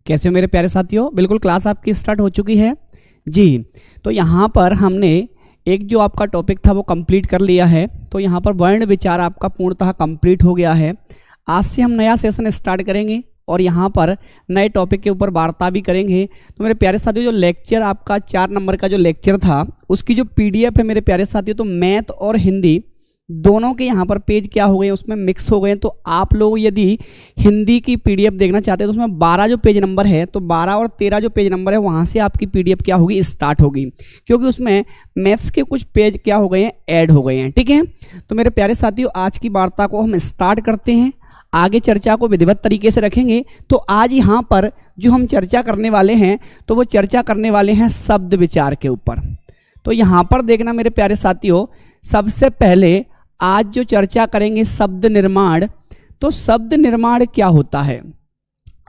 कैसे हो मेरे प्यारे साथियों। बिल्कुल क्लास आपकी स्टार्ट हो चुकी है जी। तो यहाँ पर हमने एक जो आपका टॉपिक था वो कंप्लीट कर लिया है। तो यहाँ पर वर्ण विचार आपका पूर्णतः कंप्लीट हो गया है। आज से हम नया सेशन स्टार्ट करेंगे और यहाँ पर नए टॉपिक के ऊपर वार्ता भी करेंगे। तो मेरे प्यारे साथियों, जो लेक्चर आपका 4 नंबर का जो लेक्चर था उसकी जो पीडीएफ है मेरे प्यारे साथियों, तो मैथ और हिंदी दोनों के यहाँ पर पेज क्या हो गए, उसमें मिक्स हो गए। तो आप लोग यदि हिंदी की पीडीएफ देखना चाहते हैं तो उसमें 12 जो पेज नंबर है, तो 12 और 13 जो पेज नंबर है वहाँ से आपकी पीडीएफ क्या होगी, स्टार्ट होगी, क्योंकि उसमें मैथ्स के कुछ पेज क्या हो गए हैं, ऐड हो गए हैं। ठीक है, तो मेरे प्यारे साथियों, आज की वार्ता को हम स्टार्ट करते हैं। आगे चर्चा को विधिवत तरीके से रखेंगे। तो आज यहाँ पर जो हम चर्चा करने वाले हैं, तो वो चर्चा करने वाले हैं शब्द विचार के ऊपर। तो यहाँ पर देखना मेरे प्यारे साथियों, सबसे पहले आज जो चर्चा करेंगे शब्द निर्माण। तो शब्द निर्माण क्या होता है,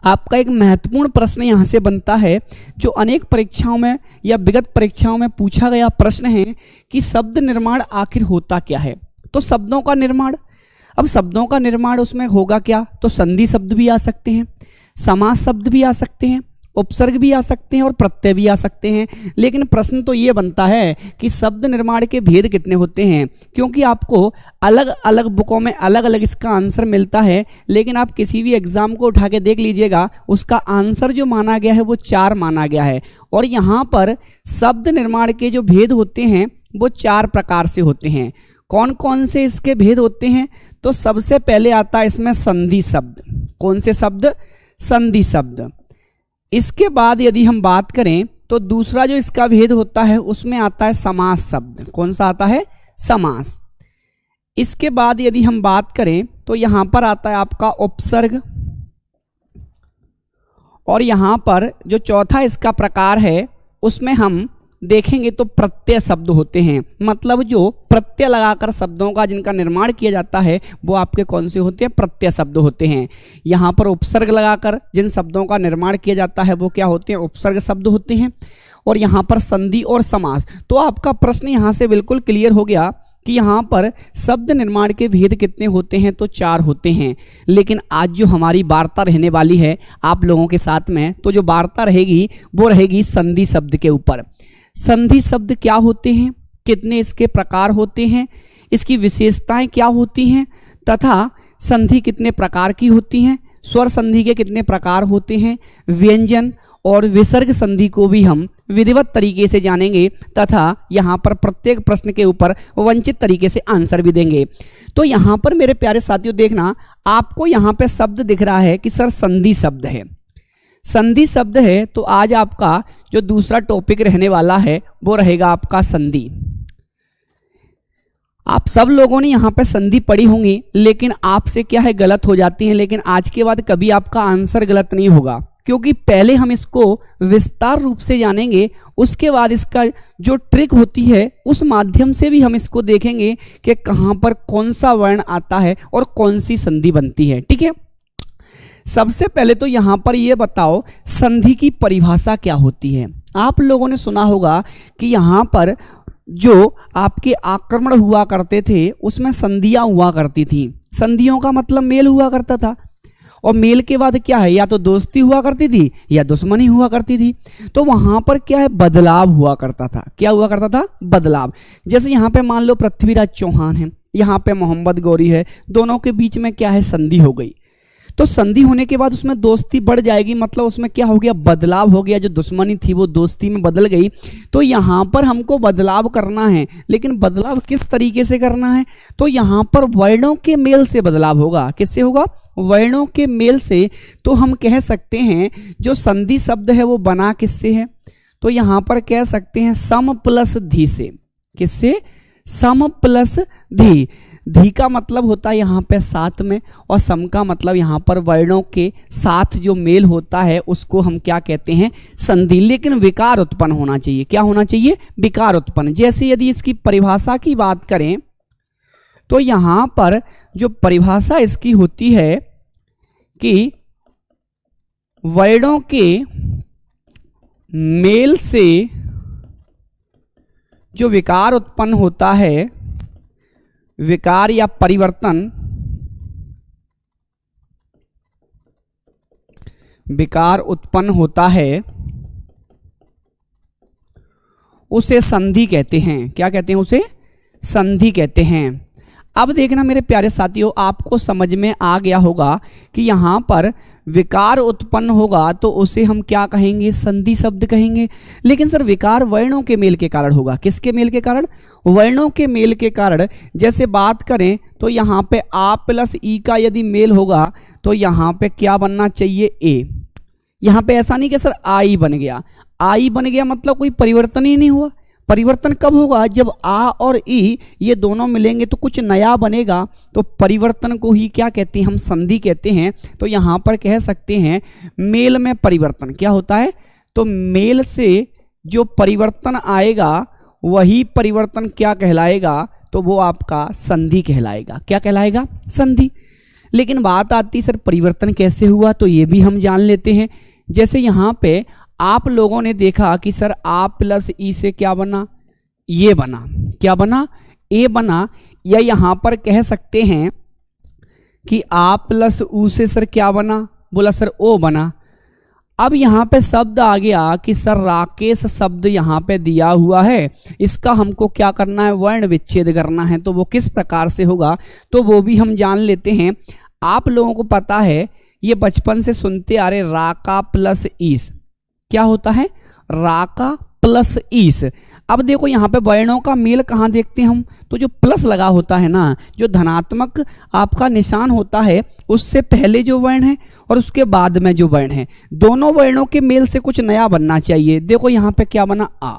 आपका एक महत्वपूर्ण प्रश्न यहाँ से बनता है, जो अनेक परीक्षाओं में या विगत परीक्षाओं में पूछा गया प्रश्न है कि शब्द निर्माण आखिर होता क्या है। तो शब्दों का निर्माण, अब शब्दों का निर्माण उसमें होगा क्या, तो संधि शब्द भी आ सकते हैं, समास शब्द भी आ सकते हैं, उपसर्ग भी आ सकते हैं और प्रत्यय भी आ सकते हैं। लेकिन प्रश्न तो ये बनता है कि शब्द निर्माण के भेद कितने होते हैं, क्योंकि आपको अलग अलग बुकों में अलग अलग इसका आंसर मिलता है। लेकिन आप किसी भी एग्जाम को उठा के देख लीजिएगा, उसका आंसर जो माना गया है वो 4 माना गया है। और यहाँ पर शब्द निर्माण के जो भेद होते हैं वो 4 प्रकार से होते हैं। कौन कौन से इसके भेद होते हैं, तो सबसे पहले आता है इसमें संधि शब्द। कौन से शब्द, संधि शब्द। इसके बाद यदि हम बात करें तो दूसरा जो इसका भेद होता है उसमें आता है समास शब्द। कौन सा आता है, समास। इसके बाद यदि हम बात करें तो यहां पर आता है आपका उपसर्ग। और यहां पर जो चौथा इसका प्रकार है उसमें हम देखेंगे तो प्रत्यय शब्द होते हैं। मतलब जो प्रत्यय लगाकर शब्दों का जिनका निर्माण किया जाता है वो आपके कौन से होते हैं, प्रत्यय शब्द होते हैं। यहाँ पर उपसर्ग लगाकर जिन शब्दों का निर्माण किया जाता है वो क्या होते हैं, उपसर्ग शब्द होते हैं। और यहाँ पर संधि और समास। तो आपका प्रश्न यहाँ से बिल्कुल क्लियर हो गया कि यहाँ पर शब्द निर्माण के भेद कितने होते हैं, तो 4 होते हैं। लेकिन आज जो हमारी वार्ता रहने वाली है आप लोगों के साथ में, तो जो वार्ता रहेगी वो रहेगी संधि शब्द के ऊपर। संधि शब्द क्या होते हैं, कितने इसके प्रकार होते हैं, इसकी विशेषताएं क्या होती हैं, तथा संधि कितने प्रकार की होती हैं, स्वर संधि के कितने प्रकार होते हैं, व्यंजन और विसर्ग संधि को भी हम विधिवत तरीके से जानेंगे, तथा यहाँ पर प्रत्येक प्रश्न के ऊपर वंचित तरीके से आंसर भी देंगे। तो यहाँ पर मेरे प्यारे साथियों देखना, आपको यहाँ पे शब्द दिख रहा है कि सर संधि शब्द है, संधि शब्द है। तो आज आपका जो दूसरा टॉपिक रहने वाला है वो रहेगा आपका संधि। आप सब लोगों ने यहाँ पे संधि पढ़ी होंगी, लेकिन आपसे क्या है, गलत हो जाती है। लेकिन आज के बाद कभी आपका आंसर गलत नहीं होगा, क्योंकि पहले हम इसको विस्तार रूप से जानेंगे, उसके बाद इसका जो ट्रिक होती है उस माध्यम से भी हम इसको देखेंगे कि कहाँ पर कौन सा वर्ण आता है और कौन सी संधि बनती है। ठीक है, सबसे पहले तो यहाँ पर ये बताओ संधि की परिभाषा क्या होती है। आप लोगों ने सुना होगा कि यहाँ पर जो आपके आक्रमण हुआ करते थे उसमें संधियाँ हुआ करती थी। संधियों का मतलब मेल हुआ करता था, और मेल के बाद क्या है, या तो दोस्ती हुआ करती थी या दुश्मनी हुआ करती थी। तो वहाँ पर क्या है, बदलाव हुआ करता था। क्या हुआ करता था, बदलाव। जैसे यहाँ पे मान लो पृथ्वीराज चौहान है, यहाँ पे मोहम्मद गौरी है, दोनों के बीच में क्या है, संधि हो गई। तो संधि होने के बाद उसमें दोस्ती बढ़ जाएगी, मतलब उसमें क्या हो गया, बदलाव हो गया। जो दुश्मनी थी वो दोस्ती में बदल गई। तो यहाँ पर हमको बदलाव करना है, लेकिन बदलाव किस तरीके से करना है, तो यहाँ पर वर्णों के मेल से बदलाव होगा। किससे होगा, वर्णों के मेल से। तो हम कह सकते हैं जो संधि शब्द है वो बना किससे है, तो यहाँ पर कह सकते हैं सम प्लस धी से। किससे, सम प्लस धी। धी का मतलब होता है यहाँ पे साथ में, और सम का मतलब यहाँ पर वर्णों के साथ जो मेल होता है उसको हम क्या कहते हैं, संधि। लेकिन विकार उत्पन्न होना चाहिए। क्या होना चाहिए, विकार उत्पन्न। जैसे यदि इसकी परिभाषा की बात करें तो यहाँ पर जो परिभाषा इसकी होती है कि वर्णों के मेल से जो विकार उत्पन्न होता है, विकार या परिवर्तन, विकार उत्पन्न होता है उसे संधि कहते हैं। क्या कहते हैं? उसे संधि कहते हैं। अब देखना मेरे प्यारे साथियों, आपको समझ में आ गया होगा कि यहाँ पर विकार उत्पन्न होगा तो उसे हम क्या कहेंगे? संधि शब्द कहेंगे। लेकिन सर विकार वर्णों के मेल के कारण होगा। किसके मेल के कारण? वर्णों के मेल के कारण। जैसे बात करें तो यहाँ पे आ प्लस ई का यदि मेल होगा तो यहाँ पे क्या बनना चाहिए? ए। यहाँ पे ऐसा नहीं कि सर आई बन गया, आई बन गया मतलब कोई परिवर्तन ही नहीं हुआ। परिवर्तन कब होगा? जब आ और ई ये दोनों मिलेंगे तो कुछ नया बनेगा। तो परिवर्तन को ही क्या कहते हैं? हम संधि कहते हैं। तो यहाँ पर कह सकते हैं मेल में परिवर्तन क्या होता है? तो मेल से जो परिवर्तन आएगा वही परिवर्तन क्या कहलाएगा? तो वो आपका संधि कहलाएगा। क्या कहलाएगा? संधि। लेकिन बात आती सर परिवर्तन कैसे हुआ, तो ये भी हम जान लेते हैं। जैसे यहाँ पे आप लोगों ने देखा कि सर आ प्लस ई से क्या बना? ये बना। क्या बना? ए बना। या यहाँ पर कह सकते हैं कि आ प्लस ऊ से सर क्या बना? बोला सर ओ बना। अब यहाँ पे शब्द आ गया कि सर राकेश शब्द यहाँ पे दिया हुआ है, इसका हमको क्या करना है? वर्ण विच्छेद करना है। तो वो किस प्रकार से होगा तो वो भी हम जान लेते हैं। आप लोगों को पता है, ये बचपन से सुनते आ रहे, राका प्लस ईस क्या होता है? राका प्लस ईस। अब देखो यहाँ पे वर्णों का मेल कहाँ देखते हैं हम? तो जो प्लस लगा होता है ना, जो धनात्मक आपका निशान होता है उससे पहले जो वर्ण है और उसके बाद में जो वर्ण है, दोनों वर्णों के मेल से कुछ नया बनना चाहिए। देखो यहाँ पे क्या बना? आ,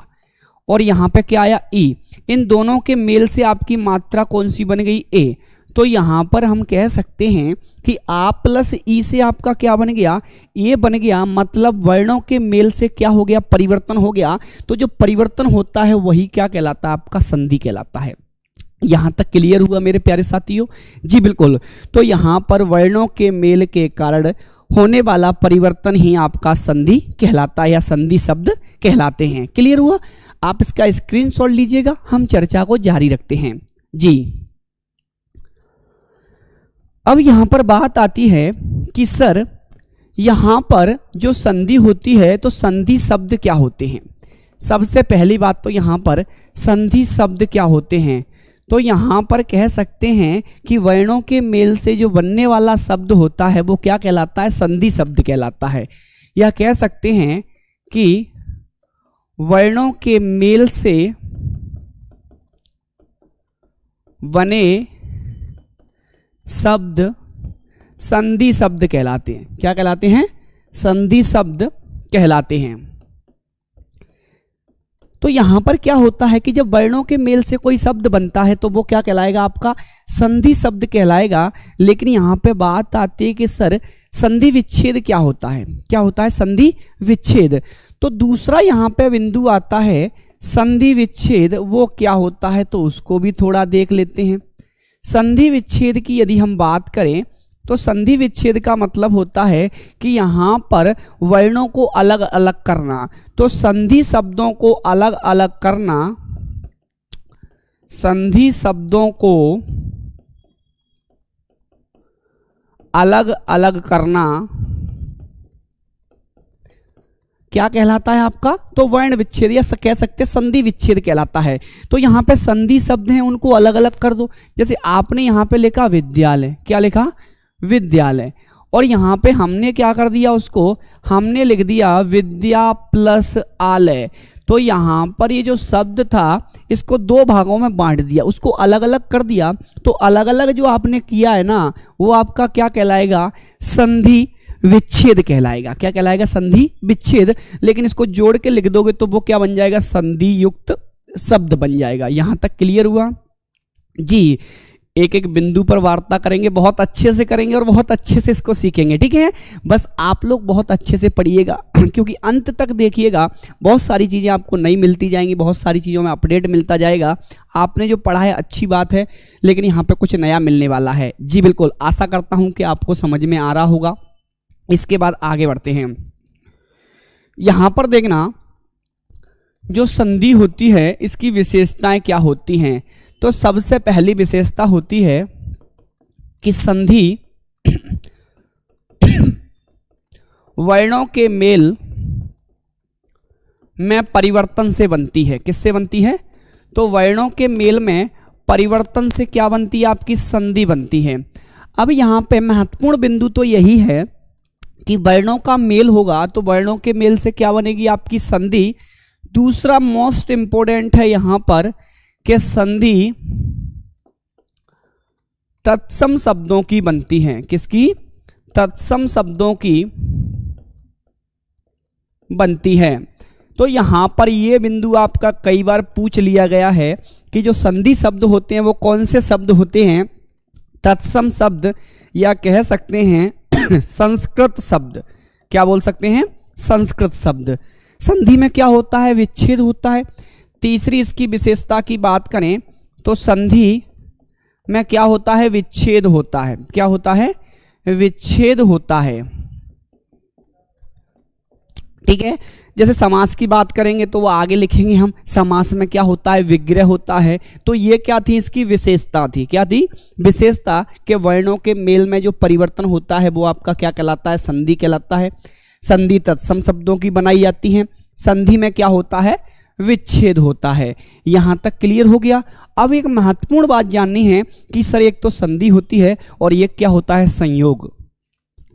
और यहाँ पे क्या आया? ई। इन दोनों के मेल से आपकी मात्रा कौन सी बन गई? ए। तो यहाँ पर हम कह सकते हैं कि आ प्लस ई से आपका क्या बन गया? ए बन गया। मतलब वर्णों के मेल से क्या हो गया? परिवर्तन हो गया। तो जो परिवर्तन होता है वही क्या कहलाता है? आपका संधि कहलाता है। यहाँ तक क्लियर हुआ मेरे प्यारे साथियों? जी बिल्कुल। तो यहाँ पर वर्णों के मेल के कारण होने वाला परिवर्तन ही आपका संधि कहलाता है या संधि शब्द कहलाते हैं। क्लियर हुआ? आप इसका स्क्रीनशॉट लीजिएगा, हम चर्चा को जारी रखते हैं। जी अब यहाँ पर बात आती है कि सर यहाँ पर जो संधि होती है तो संधि शब्द क्या होते हैं? सबसे पहली बात तो यहाँ पर संधि शब्द क्या होते हैं? तो यहाँ पर कह सकते हैं कि वर्णों के मेल से जो बनने वाला शब्द होता है वो क्या कहलाता है? संधि शब्द कहलाता है। या कह सकते हैं कि वर्णों के मेल से बने शब्द संधि शब्द कहलाते हैं। क्या कहलाते हैं? संधि शब्द कहलाते हैं। तो यहां पर क्या होता है कि जब वर्णों के मेल से कोई शब्द बनता है तो वो क्या कहलाएगा? आपका संधि शब्द कहलाएगा। लेकिन यहां पे बात आती है कि सर संधि विच्छेद क्या होता है? क्या होता है? संधि विच्छेद। तो दूसरा यहां पे बिंदु आता है संधि विच्छेद, वो क्या होता है? तो उसको भी थोड़ा देख लेते हैं। संधि विच्छेद की यदि हम बात करें तो संधि विच्छेद का मतलब होता है कि यहाँ पर वर्णों को अलग अलग करना। तो संधि शब्दों को अलग अलग करना, संधि शब्दों को अलग अलग करना क्या कहलाता है आपका? तो वर्ण विच्छेद या कह सकते हैं संधि विच्छेद कहलाता है। तो यहाँ पे संधि शब्द हैं उनको अलग अलग कर दो। जैसे आपने यहाँ पे लिखा विद्यालय, क्या लिखा? विद्यालय। और यहाँ पे हमने क्या कर दिया? उसको हमने लिख दिया विद्या प्लस आलय। तो यहाँ पर ये जो शब्द था इसको दो भागों में बांट दिया, उसको अलग अलग कर दिया। तो अलग अलग जो आपने किया है ना वो आपका क्या कहलाएगा? संधि विच्छेद कहलाएगा। क्या कहलाएगा? संधि विच्छेद। लेकिन इसको जोड़ के लिख दोगे तो वो क्या बन जाएगा? संधि युक्त शब्द बन जाएगा। यहां तक क्लियर हुआ? जी एक एक बिंदु पर वार्ता करेंगे, बहुत अच्छे से करेंगे और बहुत अच्छे से इसको सीखेंगे। ठीक है, बस आप लोग बहुत अच्छे से पढ़िएगा क्योंकि अंत तक देखिएगा, बहुत सारी चीज़ें आपको नई मिलती जाएंगी, बहुत सारी चीज़ों में अपडेट मिलता जाएगा। आपने जो पढ़ा है अच्छी बात है, लेकिन यहाँ पे कुछ नया मिलने वाला है। जी बिल्कुल, आशा करता हूँ कि आपको समझ में आ रहा होगा। इसके बाद आगे बढ़ते हैं। यहाँ पर देखना जो संधि होती है इसकी विशेषताएं क्या होती हैं। तो सबसे पहली विशेषता होती है कि संधि वर्णों के मेल में परिवर्तन से बनती है। किससे बनती है? तो वर्णों के मेल में परिवर्तन से क्या बनती है? आपकी संधि बनती है। अब यहाँ पे महत्वपूर्ण बिंदु तो यही है कि वर्णों का मेल होगा तो वर्णों के मेल से क्या बनेगी? आपकी संधि। दूसरा मोस्ट इंपोर्टेंट है यहाँ पर कि संधि तत्सम शब्दों की बनती है। किसकी? तत्सम शब्दों की बनती है। तो यहाँ पर ये बिंदु आपका कई बार पूछ लिया गया है कि जो संधि शब्द होते हैं वो कौन से शब्द होते हैं? तत्सम शब्द, या कह सकते हैं संस्कृत शब्द। क्या बोल सकते हैं? संस्कृत शब्द। संधि में क्या होता है? विच्छेद होता है। तीसरी इसकी विशेषता की बात करें तो संधि में क्या होता है? विच्छेद होता है। क्या होता है? विच्छेद होता है। ठीक है। जैसे समास की बात करेंगे तो वो आगे लिखेंगे हम। समास में क्या होता है? विग्रह होता है। तो ये क्या थी? इसकी विशेषता थी। क्या थी? विशेषता के वर्णों के मेल में जो परिवर्तन होता है वो आपका क्या कहलाता है? संधि कहलाता है। संधि तत्सम शब्दों की बनाई जाती है। संधि में क्या होता है? विच्छेद होता है। यहां तक क्लियर हो गया। अब एक महत्वपूर्ण बात जाननी है कि सर एक तो संधि होती है और एक क्या होता है? संयोग।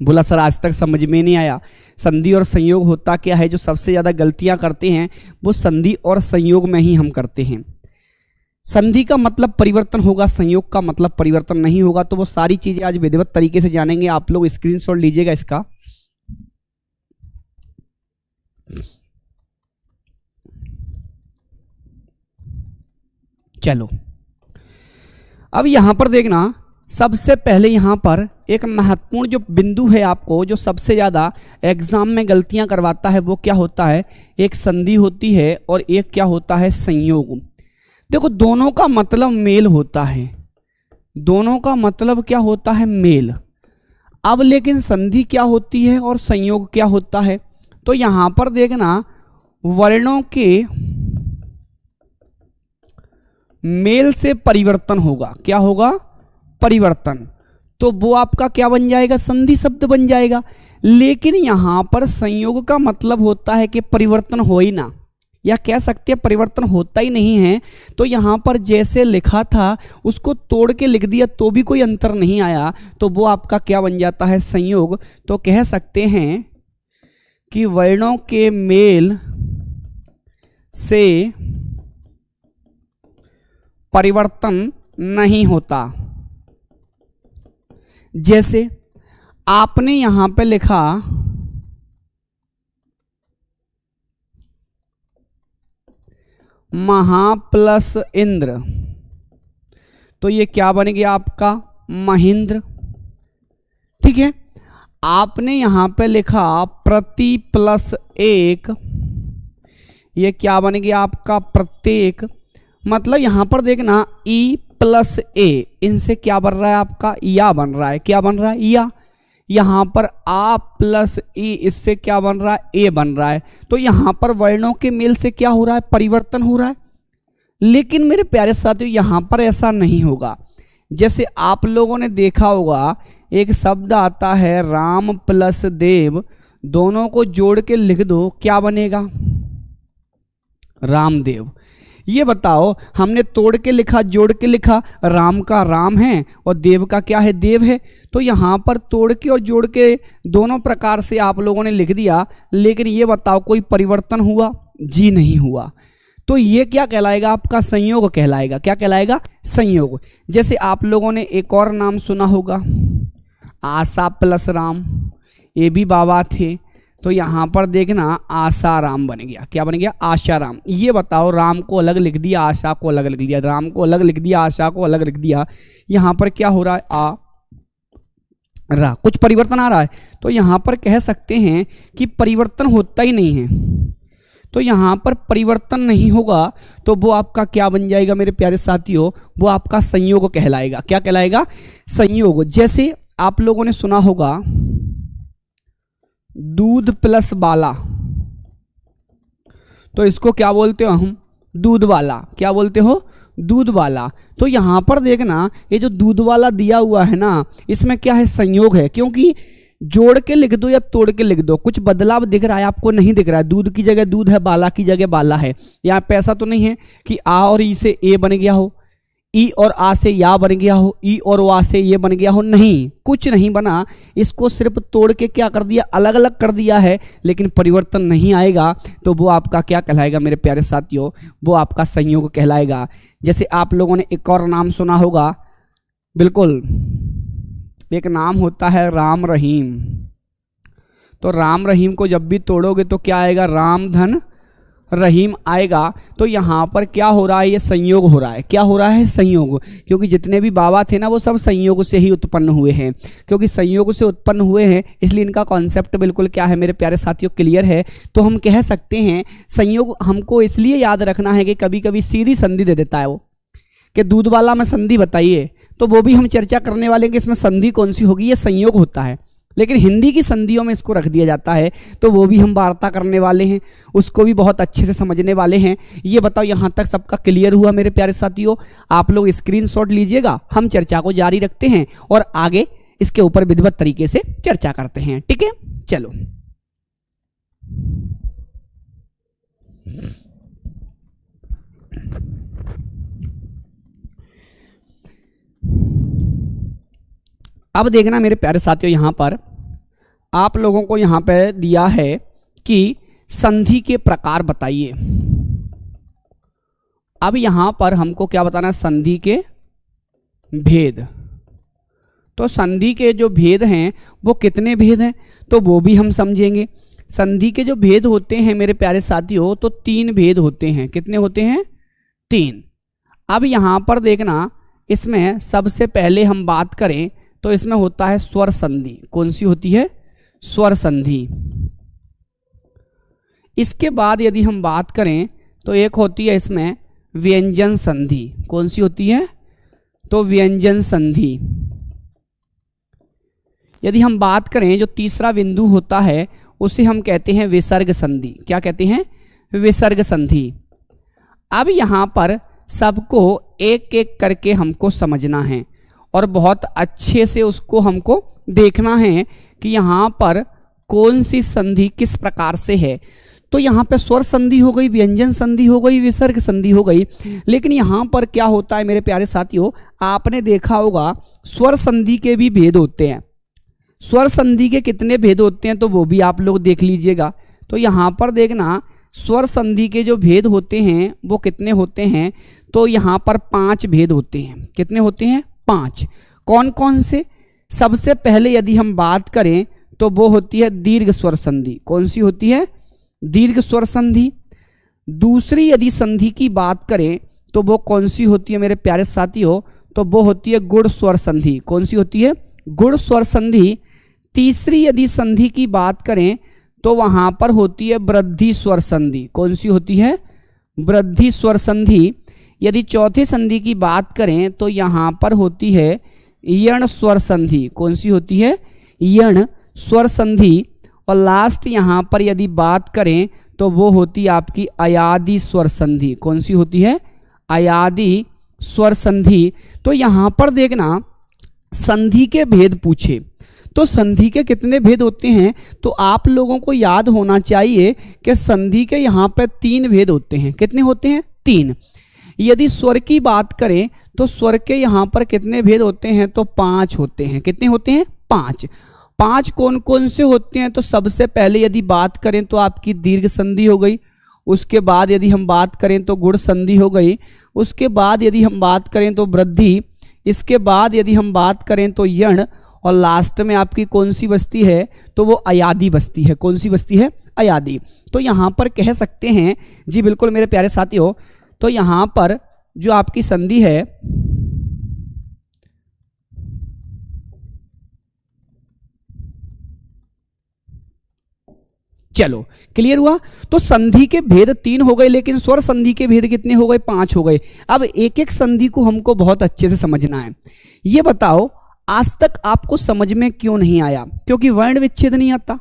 बोला सर आज तक समझ में नहीं आया। संधि और संयोग होता क्या है? जो सबसे ज्यादा गलतियां करते हैं वो संधि और संयोग में ही हम करते हैं। संधि का मतलब परिवर्तन होगा, संयोग का मतलब परिवर्तन नहीं होगा। तो वो सारी चीजें आज विधिवत तरीके से जानेंगे। आप लोग स्क्रीनशॉट लीजिएगा इसका। चलो अब यहां पर देखना, सबसे पहले यहां पर एक महत्वपूर्ण जो बिंदु है आपको, जो सबसे ज्यादा एग्जाम में गलतियां करवाता है, वो क्या होता है? एक संधि होती है और एक क्या होता है? संयोग। देखो दोनों का मतलब मेल होता है। दोनों का मतलब क्या होता है? मेल। अब लेकिन संधि क्या होती है और संयोग क्या होता है? तो यहां पर देखना, वर्णों के मेल से परिवर्तन होगा। क्या होगा? परिवर्तन। तो वो आपका क्या बन जाएगा? संधि शब्द बन जाएगा। लेकिन यहां पर संयोग का मतलब होता है कि परिवर्तन हो ही ना, या कह सकते हैं परिवर्तन होता ही नहीं है। तो यहां पर जैसे लिखा था उसको तोड़ के लिख दिया तो भी कोई अंतर नहीं आया, तो वो आपका क्या बन जाता है? संयोग। तो कह सकते हैं कि वर्णों के मेल से परिवर्तन नहीं होता। जैसे आपने यहां पे लिखा महा प्लस इंद्र, तो ये क्या बन गया आपका? महेंद्र। ठीक है। आपने यहां पे लिखा प्रति प्लस एक, ये क्या बन गया आपका? प्रत्येक। मतलब यहां पर देखना ई प्लस ए, इनसे क्या बन रहा है आपका? या बन रहा है। क्या बन रहा है? या। यहां पर आ प्लस ई, इससे क्या बन रहा है? ए बन रहा है। तो यहां पर वर्णों के मेल से क्या हो रहा है? परिवर्तन हो रहा है। लेकिन मेरे प्यारे साथियों यहां पर ऐसा नहीं होगा। जैसे आप लोगों ने देखा होगा एक शब्द आता है राम प्लस देव, दोनों को जोड़ के लिख दो, क्या बनेगा? रामदेव। ये बताओ, हमने तोड़ के लिखा, जोड़ के लिखा, राम का राम है और देव का क्या है? देव है। तो यहां पर तोड़ के और जोड़ के दोनों प्रकार से आप लोगों ने लिख दिया, लेकिन ये बताओ कोई परिवर्तन हुआ? जी नहीं हुआ। तो ये क्या कहलाएगा? आपका संयोग कहलाएगा। क्या कहलाएगा? संयोग। जैसे आप लोगों ने एक और नाम सुना होगा, आशा प्लस राम, ये भी बाबा थे। तो यहां पर देखना आशाराम बन गया। क्या बन गया? आशाराम। ये बताओ, राम को अलग लिख दिया, आशा को अलग लिख दिया, राम को अलग लिख दिया, आशा को अलग लिख दिया, यहां पर क्या हो रहा है? आ रा, कुछ परिवर्तन आ रहा है। तो यहां पर कह सकते हैं कि परिवर्तन होता ही नहीं है। तो यहां पर परिवर्तन नहीं होगा तो वो आपका क्या बन जाएगा मेरे प्यारे साथियों? वो आपका संयोग कहलाएगा। क्या कहलाएगा? संयोग। जैसे आप लोगों ने सुना होगा दूध प्लस बाला, तो इसको क्या बोलते हो हम? दूध वाला। क्या बोलते हो? दूध वाला। तो यहां पर देखना, ये जो दूध वाला दिया हुआ है ना, इसमें क्या है? संयोग है। क्योंकि जोड़ के लिख दो या तोड़ के लिख दो, कुछ बदलाव दिख रहा है आपको? नहीं दिख रहा है। दूध की जगह दूध है, बाला की जगह बाला है। यहाँ पे ऐसा तो नहीं है कि आ और ई से ए बन गया हो, ई और आ से या बन गया हो, ई और वा से ये बन गया हो। नहीं, कुछ नहीं बना। इसको सिर्फ तोड़ के क्या कर दिया, अलग अलग कर दिया है, लेकिन परिवर्तन नहीं आएगा। तो वो आपका क्या कहलाएगा मेरे प्यारे साथियों? वो आपका संयोग कहलाएगा। जैसे आप लोगों ने एक और नाम सुना होगा, बिल्कुल, एक नाम होता है राम रहीम। तो राम रहीम को जब भी तोड़ोगे तो क्या आएगा? राम धन रहीम आएगा। तो यहाँ पर क्या हो रहा है? ये संयोग हो रहा है। क्या हो रहा है? संयोग। क्योंकि जितने भी बाबा थे ना वो सब संयोग से ही उत्पन्न हुए हैं। क्योंकि संयोग से उत्पन्न हुए हैं इसलिए इनका कॉन्सेप्ट बिल्कुल क्या है मेरे प्यारे साथियों? क्लियर है। तो हम कह सकते हैं संयोग हमको इसलिए याद रखना है कि कभी कभी सीधी संधि दे देता है वो, कि दूध वाला में संधि बताइए, तो वो भी हम चर्चा करने वाले हैं कि इसमें संधि कौन सी होगी। ये संयोग होता है, लेकिन हिंदी की संधियों में इसको रख दिया जाता है, तो वो भी हम वार्ता करने वाले हैं, उसको भी बहुत अच्छे से समझने वाले हैं। ये बताओ यहाँ तक सबका क्लियर हुआ मेरे प्यारे साथियों? आप लोग स्क्रीनशॉट लीजिएगा, हम चर्चा को जारी रखते हैं और आगे इसके ऊपर विधिवत तरीके से चर्चा करते हैं। ठीक है, चलो। अब देखना मेरे प्यारे साथियों, यहाँ पर आप लोगों को यहाँ पे दिया है कि संधि के प्रकार बताइए। अब यहाँ पर हमको क्या बताना है? संधि के भेद। तो संधि के जो भेद हैं वो कितने भेद हैं तो वो भी हम समझेंगे। संधि के जो भेद होते हैं मेरे प्यारे साथियों, तो 3 भेद होते हैं। कितने होते हैं? 3। अब यहाँ पर देखना, इसमें सबसे पहले हम बात करें तो इसमें होता है स्वर संधि। कौन सी होती है? स्वर संधि। इसके बाद यदि हम बात करें तो एक होती है इसमें व्यंजन संधि। कौन सी होती है? तो व्यंजन संधि। यदि हम बात करें जो तीसरा बिंदु होता है उसे हम कहते हैं विसर्ग संधि। क्या कहते हैं? विसर्ग संधि। अब यहाँ पर सबको एक एक करके हमको समझना है और बहुत अच्छे से उसको हमको देखना है कि यहाँ पर कौन सी संधि किस प्रकार से है। तो यहाँ पे स्वर संधि हो गई, व्यंजन संधि हो गई, विसर्ग संधि हो गई। लेकिन यहाँ पर क्या होता है मेरे प्यारे साथियों, आपने देखा होगा स्वर संधि के भी भेद होते हैं। स्वर संधि के कितने भेद होते हैं तो वो भी आप लोग देख लीजिएगा। तो यहाँ पर देखना, स्वर संधि के जो भेद होते हैं वो कितने होते हैं? तो यहाँ पर 5 भेद होते हैं। कितने होते हैं? 5। कौन कौन से? सबसे पहले यदि हम बात करें तो वो होती है दीर्घ स्वर संधि। कौन सी होती है? दीर्घ स्वर संधि। दूसरी यदि संधि की बात करें तो वो कौन सी होती है मेरे प्यारे साथियों? तो वो होती है गुण स्वर संधि। कौन सी होती है? गुण स्वर संधि। तीसरी यदि संधि की बात करें तो वहां पर होती है वृद्धि स्वर संधि। कौन सी होती है? वृद्धि स्वर संधि। यदि चौथी संधि की बात करें तो यहाँ पर होती है यण स्वर संधि। कौन सी होती है? यण स्वर संधि। और लास्ट यहाँ पर यदि बात करें तो वो होती है आपकी अयादि स्वर संधि। कौन सी होती है? अयादि स्वर संधि। तो यहाँ पर देखना, संधि के भेद पूछे तो संधि के कितने भेद होते हैं तो आप लोगों को याद होना चाहिए कि संधि के यहाँ पर 3 भेद होते हैं। कितने होते हैं? 3। यदि स्वर की बात करें तो स्वर के यहाँ पर कितने भेद होते हैं तो 5 होते हैं। कितने होते हैं? 5। 5 कौन कौन से होते हैं? तो सबसे पहले यदि बात करें तो आपकी दीर्घ संधि हो गई। उसके बाद यदि हम बात करें तो गुण संधि हो गई। उसके बाद यदि हम बात करें तो वृद्धि। इसके बाद यदि हम बात करें तो यण। और लास्ट में आपकी कौन सी बस्ती है? तो वो अयादि बस्ती है। कौन सी बस्ती है? अयादि। तो यहाँ पर कह सकते हैं जी बिल्कुल मेरे प्यारे साथियों, तो यहाँ पर जो आपकी संधि है चलो क्लियर हुआ। तो संधि के भेद 3 हो गए, लेकिन स्वर संधि के भेद कितने हो गए? 5 हो गए। अब एक एक संधि को हमको बहुत अच्छे से समझना है। ये बताओ आज तक आपको समझ में क्यों नहीं आया? क्योंकि वर्ण विच्छेद नहीं आता।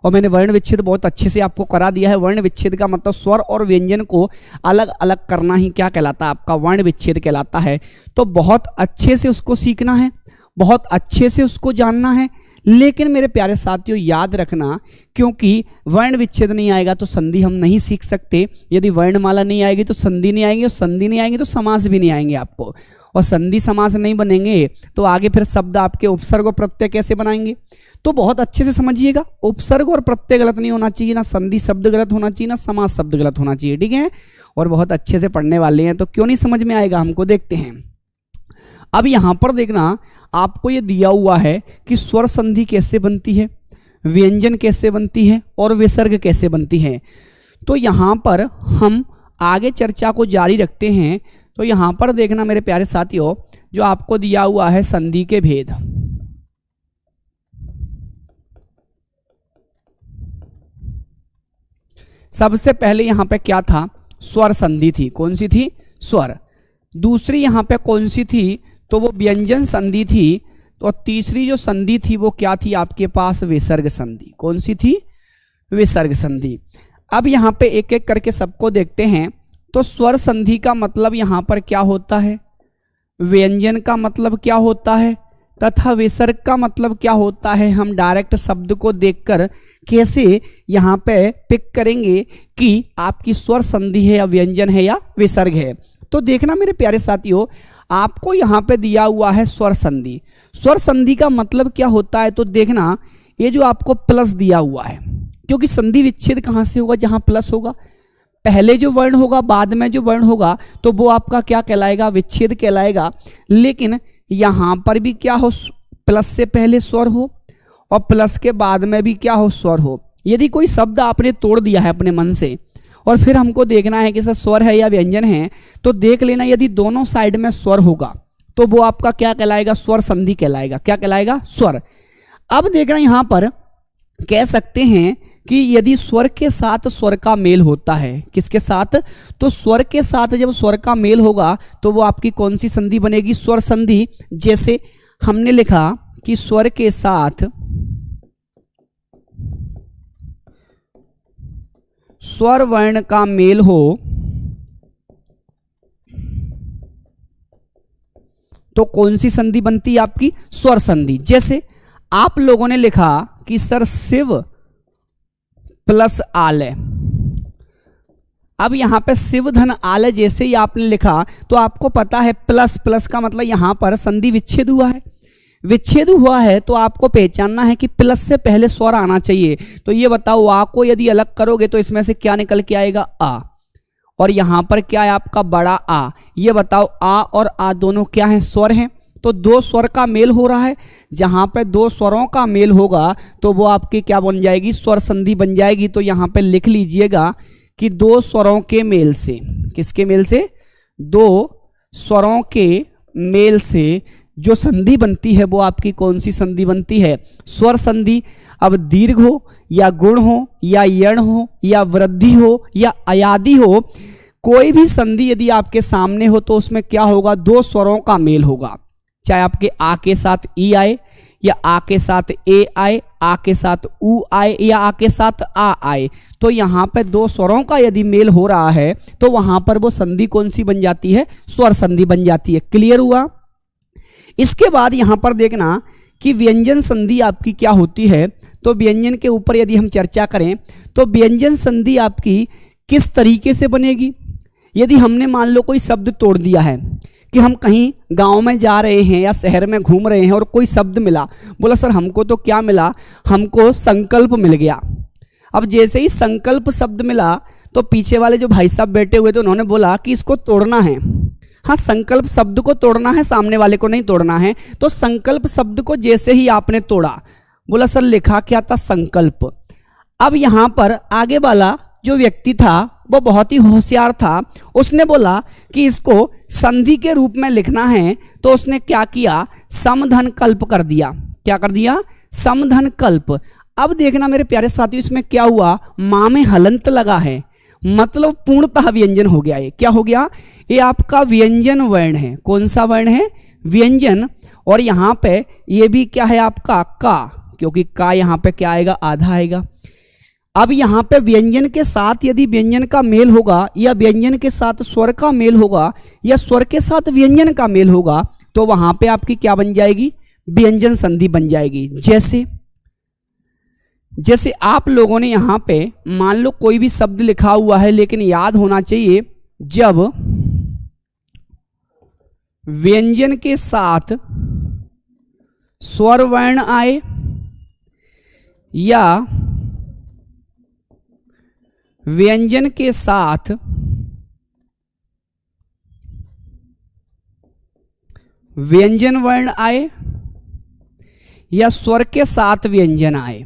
और मैंने वर्ण विच्छेद बहुत अच्छे से आपको करा दिया है। वर्ण विच्छेद का मतलब स्वर और व्यंजन को अलग अलग करना ही क्या कहलाता है? आपका वर्ण विच्छेद कहलाता है। तो बहुत अच्छे से उसको सीखना है, बहुत अच्छे से उसको जानना है। लेकिन मेरे प्यारे साथियों याद रखना, क्योंकि वर्ण विच्छेद नहीं आएगा तो संधि हम नहीं सीख सकते, यदि वर्णमाला नहीं आएगी तो संधि नहीं आएंगे, और संधि नहीं आएंगे तो समास भी नहीं आएंगे आपको, और संधि समास नहीं बनेंगे तो आगे फिर शब्द आपके उपसर्ग और प्रत्यय कैसे बनाएंगे। तो बहुत अच्छे से समझिएगा, उपसर्ग और प्रत्यय गलत नहीं होना चाहिए, ना संधि शब्द गलत होना चाहिए, ना समास शब्द गलत होना चाहिए, ठीक है। और बहुत अच्छे से पढ़ने वाले हैं तो क्यों नहीं समझ में आएगा हमको, देखते हैं। अब यहां पर देखना, आपको ये दिया हुआ है कि स्वर संधि कैसे बनती है, व्यंजन कैसे बनती है और विसर्ग कैसे बनती है। तो यहां पर हम आगे चर्चा को जारी रखते हैं। तो यहां पर देखना मेरे प्यारे साथियों, जो आपको दिया हुआ है संधि के भेद, सबसे पहले यहां पे क्या था, स्वर संधि थी। कौन सी थी, स्वर। दूसरी यहां पे कौन सी थी, तो वो व्यंजन संधि थी। तो तीसरी जो संधि थी वो क्या थी आपके पास, विसर्ग संधि। कौन सी थी, विसर्ग संधि। अब यहां पे एक एक करके सबको देखते हैं। तो स्वर संधि का मतलब यहां पर क्या होता है, व्यंजन का मतलब क्या होता है, तथा विसर्ग का मतलब क्या होता है। हम डायरेक्ट शब्द को देखकर कैसे यहाँ पे पिक करेंगे कि आपकी स्वर संधि है या व्यंजन है या विसर्ग है। तो देखना मेरे प्यारे साथियों, आपको यहाँ पे दिया हुआ है स्वर संधि। स्वर संधि का मतलब क्या होता है, तो देखना ये जो आपको प्लस दिया हुआ है, क्योंकि संधि विच्छेद कहाँ से होगा, जहाँ प्लस होगा। पहले जो वर्ण होगा बाद में जो वर्ण होगा तो वो आपका क्या कहलाएगा, विच्छेद कहलाएगा। लेकिन यहां पर भी क्या हो, प्लस से पहले स्वर हो और प्लस के बाद में भी क्या हो, स्वर हो। यदि कोई शब्द आपने तोड़ दिया है अपने मन से और फिर हमको देखना है कि सर स्वर है या व्यंजन है, तो देख लेना यदि दोनों साइड में स्वर होगा तो वो आपका क्या कहलाएगा, स्वर संधि कहलाएगा। क्या कहलाएगा, स्वर। अब देखना यहां पर कह सकते हैं कि यदि स्वर के साथ स्वर का मेल होता है, किसके साथ, तो स्वर के साथ जब स्वर का मेल होगा तो वो आपकी कौन सी संधि बनेगी, स्वर संधि। जैसे हमने लिखा कि स्वर के साथ स्वर वर्ण का मेल हो तो कौन सी संधि बनती है आपकी, स्वर संधि। जैसे आप लोगों ने लिखा कि सर शिव प्लस आलय। अब यहां पे शिव धन आलय जैसे ही आपने लिखा तो आपको पता है प्लस प्लस का मतलब यहां पर संधि विच्छेद हुआ है। विच्छेद हुआ है तो आपको पहचानना है कि प्लस से पहले स्वर आना चाहिए। तो ये बताओ, आ को यदि अलग करोगे तो इसमें से क्या निकल के आएगा, आ। और यहां पर क्या है आपका बड़ा आ। ये बताओ, आ और आ दोनों क्या है, स्वर हैं। तो दो स्वर का मेल हो रहा है, जहां पे दो स्वरों का मेल होगा तो वो आपकी क्या बन जाएगी, स्वर संधि बन जाएगी। तो यहां पे लिख लीजिएगा कि दो स्वरों के मेल से, किसके मेल से, दो स्वरों के मेल से जो संधि बनती है वो आपकी कौन सी संधि बनती है, स्वर संधि। अब दीर्घ हो या गुण हो या यण हो या वृद्धि हो या अयादि हो, कोई भी संधि यदि आपके सामने हो तो उसमें क्या होगा, दो स्वरों का मेल होगा। चाहे आपके आ के साथ ई आए या आ के साथ ए आए, आ के साथ ऊ आए या आ के साथ आ आए, तो यहां पे दो स्वरों का यदि मेल हो रहा है तो वहां पर वो संधि कौन सी बन जाती है, स्वर संधि बन जाती है। क्लियर हुआ। इसके बाद यहां पर देखना कि व्यंजन संधि आपकी क्या होती है। तो व्यंजन के ऊपर यदि हम चर्चा करें तो व्यंजन संधि आपकी किस तरीके से बनेगी। यदि हमने मान लो कोई शब्द तोड़ दिया है कि हम कहीं गांव में जा रहे हैं या शहर में घूम रहे हैं और कोई शब्द मिला, बोला सर हमको तो क्या मिला, हमको संकल्प मिल गया। अब जैसे ही संकल्प शब्द मिला तो पीछे वाले जो भाई साहब बैठे हुए थे उन्होंने बोला कि इसको तोड़ना है। हाँ, संकल्प शब्द को तोड़ना है, सामने वाले को नहीं तोड़ना है। तो संकल्प शब्द को जैसे ही आपने तोड़ा, बोला सर लिखा क्या था, संकल्प। अब यहां पर आगे वाला जो व्यक्ति था वो बहुत ही होशियार था, उसने बोला कि इसको संधि के रूप में लिखना है। तो उसने क्या किया, समधन कल्प कर दिया। क्या कर दिया, समधन कल्प। अब देखना मेरे प्यारे साथियों, इसमें क्या हुआ, मां में हलंत लगा है, मतलब पूर्णतः व्यंजन हो गया। ये क्या हो गया, ये आपका व्यंजन वर्ण है। कौन सा वर्ण है, व्यंजन। और यहां पे ये भी क्या है आपका का, क्योंकि का यहां पे क्या आएगा, आधा आएगा। अब यहां पे व्यंजन के साथ यदि व्यंजन का मेल होगा या व्यंजन के साथ स्वर का मेल होगा या स्वर के साथ व्यंजन का मेल होगा तो वहां पे आपकी क्या बन जाएगी, व्यंजन संधि बन जाएगी। जैसे आप लोगों ने यहां पे मान लो कोई भी शब्द लिखा हुआ है, लेकिन याद होना चाहिए जब व्यंजन के साथ स्वर वर्ण आए या व्यंजन के साथ व्यंजन वर्ण आए या स्वर के साथ व्यंजन आए,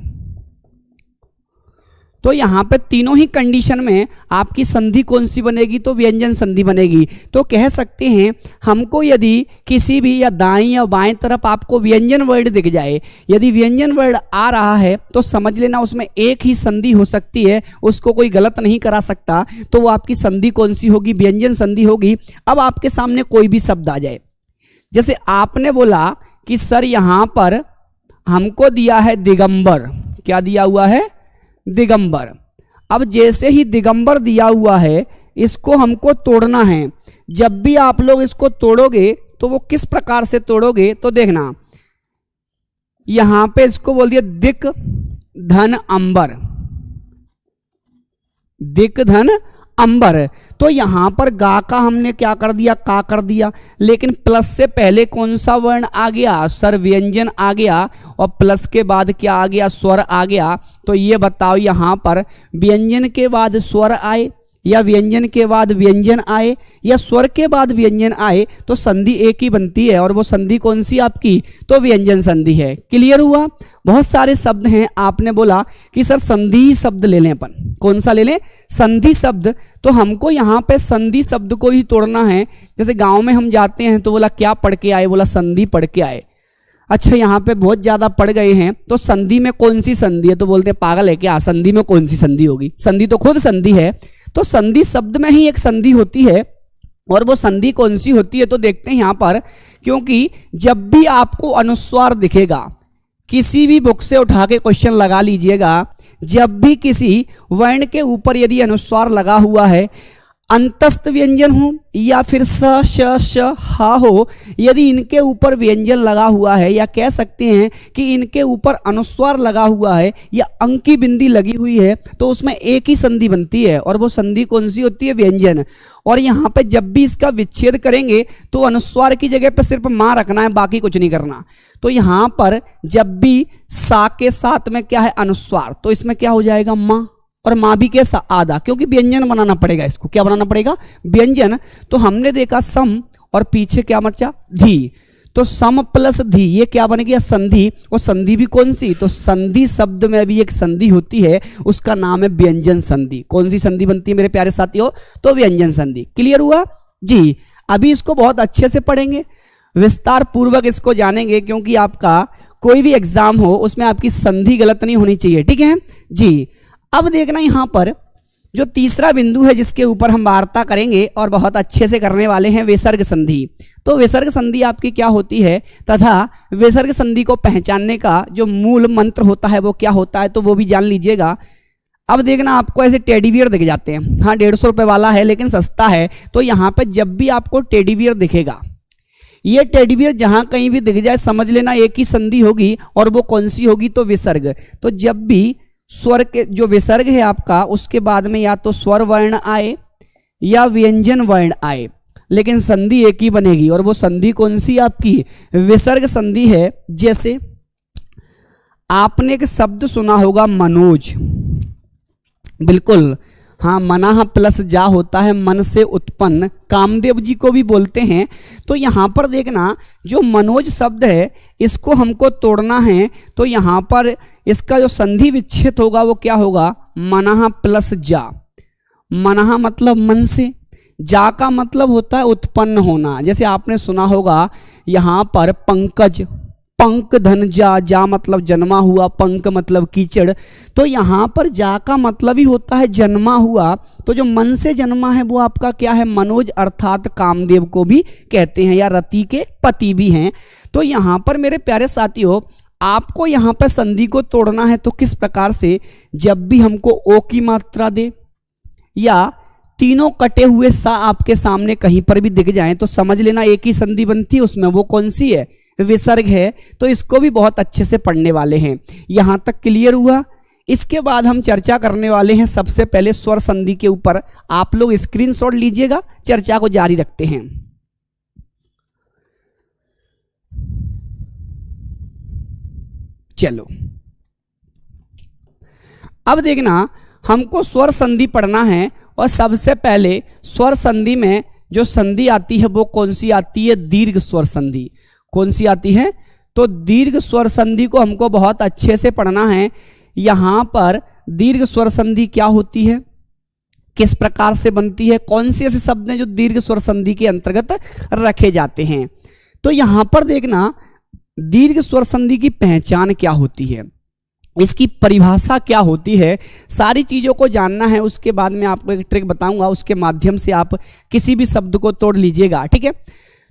तो यहां पे तीनों ही कंडीशन में आपकी संधि कौन सी बनेगी, तो व्यंजन संधि बनेगी। तो कह सकते हैं हमको यदि किसी भी या दाईं या बाएं तरफ आपको व्यंजन वर्ड दिख जाए, यदि व्यंजन वर्ड आ रहा है तो समझ लेना उसमें एक ही संधि हो सकती है, उसको कोई गलत नहीं करा सकता। तो वो आपकी संधि कौन सी होगी, व्यंजन संधि होगी। अब आपके सामने कोई भी शब्द आ जाए, जैसे आपने बोला कि सर यहां पर हमको दिया है दिगंबर, क्या दिया हुआ है, दिगंबर। अब जैसे ही दिगंबर दिया हुआ है इसको हमको तोड़ना है। जब भी आप लोग इसको तोड़ोगे तो वो किस प्रकार से तोड़ोगे, तो देखना यहां पे इसको बोल दिया दिक धन अंबर, दिक धन अंबर। तो यहां पर गा का हमने क्या कर दिया, का कर दिया, लेकिन प्लस से पहले कौन सा वर्ण आ गया, स्वर व्यंजन आ गया, और प्लस के बाद क्या आ गया, स्वर आ गया। तो ये बताओ यहां पर व्यंजन के बाद स्वर आए या व्यंजन के बाद व्यंजन आए या स्वर के बाद व्यंजन आए, तो संधि एक ही बनती है, और वो संधि कौन सी आपकी, तो व्यंजन संधि है। क्लियर हुआ। बहुत सारे शब्द हैं, आपने बोला कि सर संधि शब्द ले लें, अपन कौन सा ले लें, संधि शब्द। तो हमको यहाँ पे संधि शब्द को ही तोड़ना है। जैसे गांव में हम जाते हैं तो बोला क्या पढ़ के आए, बोला संधि पढ़ के आए। अच्छा यहाँ पे बहुत ज्यादा पढ़ गए हैं तो संधि में कौन सी संधि है, तो बोलते पागल है क्या, संधि में कौन सी संधि होगी, संधि तो खुद संधि है। तो संधि शब्द में ही एक संधि होती है, और वो संधि कौन सी होती है, तो देखते हैं यहाँ पर। क्योंकि जब भी आपको अनुस्वार दिखेगा, किसी भी बुक से उठा के क्वेश्चन लगा लीजिएगा, जब भी किसी वर्ण के ऊपर यदि अनुस्वार लगा हुआ है, अंतस्थ व्यंजन हो या फिर स श श हा हो, यदि इनके ऊपर व्यंजन लगा हुआ है, या कह सकते हैं कि इनके ऊपर अनुस्वार लगा हुआ है या अंक की बिंदी लगी हुई है, तो उसमें एक ही संधि बनती है, और वो संधि कौन सी होती है, व्यंजन। और यहाँ पे जब भी इसका विच्छेद करेंगे तो अनुस्वार की जगह पे सिर्फ मां रखना है, बाकी कुछ नहीं करना। तो यहाँ पर जब भी सा के साथ में क्या है, अनुस्वार, तो इसमें क्या हो जाएगा, मां, और मां भी कैसा, आधा, क्योंकि व्यंजन बनाना पड़ेगा, इसको क्या बनाना पड़ेगा, व्यंजन। तो हमने देखा सम और पीछे क्या बचा, धी, तो सम प्लस धी, ये क्या बन गया, संधि। और संधि भी कौन सी, तो संधि शब्द में भी एक संधि होती है, उसका नाम है व्यंजन संधि। कौन सी संधि बनती है मेरे प्यारे साथियों, तो व्यंजन संधि। क्लियर हुआ जी। अभी इसको बहुत अच्छे से पढ़ेंगे, विस्तार पूर्वक इसको जानेंगे, क्योंकि आपका कोई भी एग्जाम हो उसमें आपकी संधि गलत नहीं होनी चाहिए, ठीक है जी। अब देखना यहां पर जो तीसरा बिंदु है जिसके ऊपर हम वार्ता करेंगे और बहुत अच्छे से करने वाले हैं, विसर्ग संधि। तो विसर्ग संधि आपकी क्या होती है, तथा विसर्ग संधि को पहचानने का जो मूल मंत्र होता है वो क्या होता है, तो वो भी जान लीजिएगा। अब देखना आपको ऐसे टेडी बियर दिख जाते हैं, हाँ 150 रुपए वाला है लेकिन सस्ता है। तो यहाँ पे जब भी आपको टेडी बियर दिखेगा, ये टेडी बियर जहां कहीं भी दिख जाए समझ लेना एक ही संधि होगी, और वो कौन सी होगी, तो विसर्ग। तो जब भी स्वर के जो विसर्ग है आपका, उसके बाद में या तो स्वर वर्ण आए या व्यंजन वर्ण आए, लेकिन संधि एक ही बनेगी, और वो संधि कौन सी आपकी, विसर्ग संधि है। जैसे आपने एक शब्द सुना होगा मनोज, बिल्कुल हाँ, मनाह प्लस जा होता है मन से उत्पन्न, कामदेव जी को भी बोलते हैं। तो यहाँ पर देखना जो मनोज शब्द है इसको हमको तोड़ना है, तो यहाँ पर इसका जो संधि विच्छेद होगा वो क्या होगा, मनाह प्लस जा। मनाह मतलब मन से, जा का मतलब होता है उत्पन्न होना। जैसे आपने सुना होगा यहाँ पर पंकज, पंक धन जा, जा मतलब जन्मा हुआ, पंक मतलब कीचड़। तो यहाँ पर जा का मतलब ही होता है जन्मा हुआ। तो जो मन से जन्मा है वो आपका क्या है, मनोज, अर्थात कामदेव को भी कहते हैं, या रति के पति भी हैं। तो यहाँ पर मेरे प्यारे साथियों आपको यहाँ पर संधि को तोड़ना है, तो किस प्रकार से, जब भी हमको ओ की मात्रा दे या तीनों कटे हुए सा आपके सामने कहीं पर भी दिख जाएं तो समझ लेना एक ही संधि बनती है उसमें, वो कौन सी है, विसर्ग है। तो इसको भी बहुत अच्छे से पढ़ने वाले हैं। यहां तक क्लियर हुआ। इसके बाद हम चर्चा करने वाले हैं सबसे पहले स्वर संधि के ऊपर। आप लोग स्क्रीनशॉट लीजिएगा, चर्चा को जारी रखते हैं। चलो अब देखना, हमको स्वर संधि पढ़ना है और सबसे पहले स्वर संधि में जो संधि आती है वो कौन सी आती है, दीर्घ स्वर संधि। कौन सी आती है, तो दीर्घ स्वर संधि को हमको बहुत अच्छे से पढ़ना है। यहां पर दीर्घ स्वर संधि क्या होती है, किस प्रकार से बनती है, कौन से ऐसे शब्द हैं जो दीर्घ स्वर संधि के अंतर्गत रखे जाते हैं। तो यहां पर देखना, दीर्घ स्वर संधि की पहचान क्या होती है, इसकी परिभाषा क्या होती है, सारी चीज़ों को जानना है। उसके बाद मैं आपको एक ट्रिक बताऊंगा, उसके माध्यम से आप किसी भी शब्द को तोड़ लीजिएगा, ठीक है।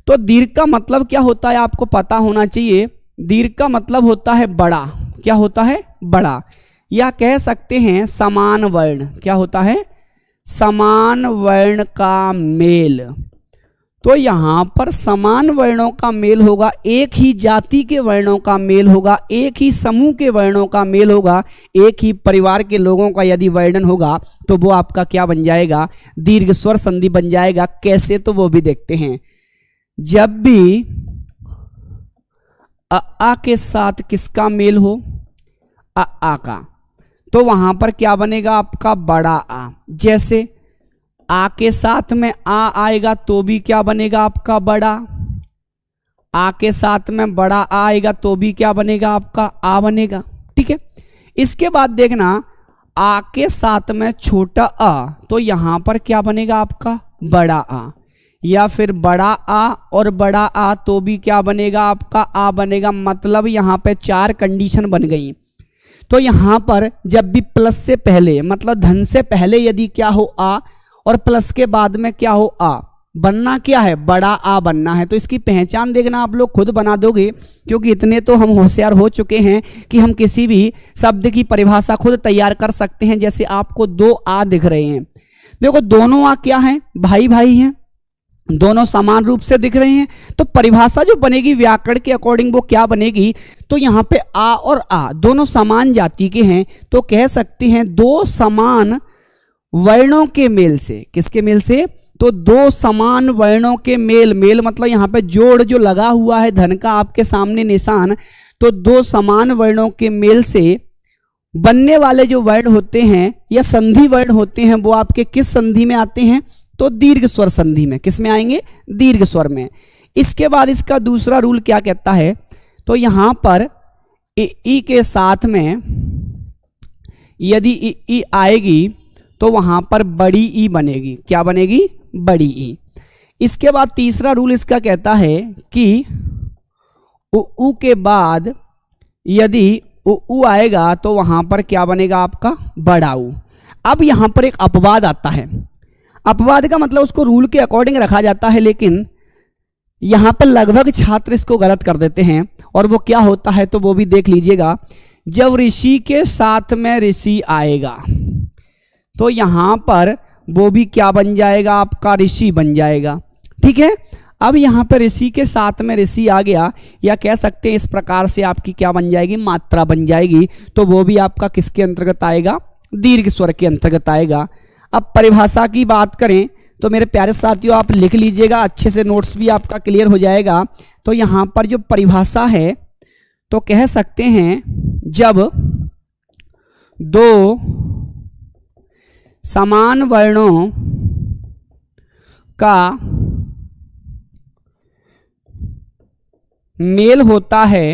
तो दीर्घ का मतलब क्या होता है आपको पता होना चाहिए। दीर्घ का मतलब होता है बड़ा। क्या होता है, बड़ा, या कह सकते हैं समान वर्ण। क्या होता है, समान वर्ण का मेल। तो यहां पर समान वर्णों का मेल होगा, एक ही जाति के वर्णों का मेल होगा, एक ही समूह के वर्णों का मेल होगा, एक ही परिवार के लोगों का यदि वर्णन होगा तो वो आपका क्या बन जाएगा, दीर्घ स्वर संधि बन जाएगा। कैसे, तो वो भी देखते हैं। जब भी आ के साथ किसका मेल हो, आ का, तो वहां पर क्या बनेगा आपका बड़ा आ। जैसे आ के साथ में आ आएगा तो भी क्या बनेगा आपका बड़ा। आ के साथ में बड़ा आ आएगा तो भी क्या बनेगा आपका आ बनेगा, ठीक है। इसके बाद देखना, आ के साथ में छोटा आ, तो यहां पर क्या बनेगा आपका बड़ा आ। या फिर बड़ा आ और बड़ा आ तो भी क्या बनेगा आपका आ बनेगा। मतलब यहां पे चार कंडीशन बन गई। तो यहां पर जब भी प्लस से पहले, मतलब धन से पहले यदि क्या हो आ, और प्लस के बाद में क्या हो आ, बनना क्या है, बड़ा आ बनना है। तो इसकी पहचान देखना आप लोग खुद बना दोगे, क्योंकि इतने तो हम होशियार हो चुके हैं कि हम किसी भी शब्द की परिभाषा खुद तैयार कर सकते हैं। जैसे आपको दो आ दिख रहे हैं, देखो दोनों आ क्या हैं, भाई भाई हैं, दोनों समान रूप से दिख रहे हैं। तो परिभाषा जो बनेगी व्याकरण के अकॉर्डिंग वो क्या बनेगी, तो यहाँ पे आ और आ दोनों समान जाति के हैं, तो कह सकते हैं दो समान वर्णों के मेल से। किसके मेल से, तो दो समान वर्णों के मेल। मेल मतलब यहाँ पे जोड़ जो लगा हुआ है धन का आपके सामने निशान, तो दो समान वर्णों के मेल से बनने वाले जो वर्ण होते हैं या संधि वर्ण होते हैं वो आपके किस संधि में आते हैं, तो दीर्घ स्वर संधि में। किस में आएंगे, दीर्घ स्वर में। इसके बाद इसका दूसरा रूल क्या कहता है, तो यहां पर ई के साथ में यदि ई आएगी तो वहां पर बड़ी ई बनेगी। क्या बनेगी, बड़ी ई। इसके बाद तीसरा रूल इसका कहता है कि उ के बाद यदि उ आएगा तो वहां पर क्या बनेगा आपका बड़ा उ। अब यहां पर एक अपवाद आता है। अपवाद का मतलब उसको रूल के अकॉर्डिंग रखा जाता है, लेकिन यहां पर लगभग छात्र इसको गलत कर देते हैं। और वो क्या होता है तो वो भी देख लीजिएगा। जब ऋषि के साथ में ऋषि आएगा तो यहां पर वो भी क्या बन जाएगा आपका, ऋषि बन जाएगा, ठीक है। अब यहां पर ऋषि के साथ में ऋषि आ गया, या कह सकते हैं इस प्रकार से आपकी क्या बन जाएगी, मात्रा बन जाएगी। तो वो भी आपका किसके अंतर्गत आएगा, दीर्घ स्वर के अंतर्गत आएगा। अब परिभाषा की बात करें तो मेरे प्यारे साथियों आप लिख लीजिएगा, अच्छे से नोट्स भी आपका क्लियर हो जाएगा। तो यहां पर जो परिभाषा है तो कह सकते हैं जब दो समान वर्णों का मेल होता है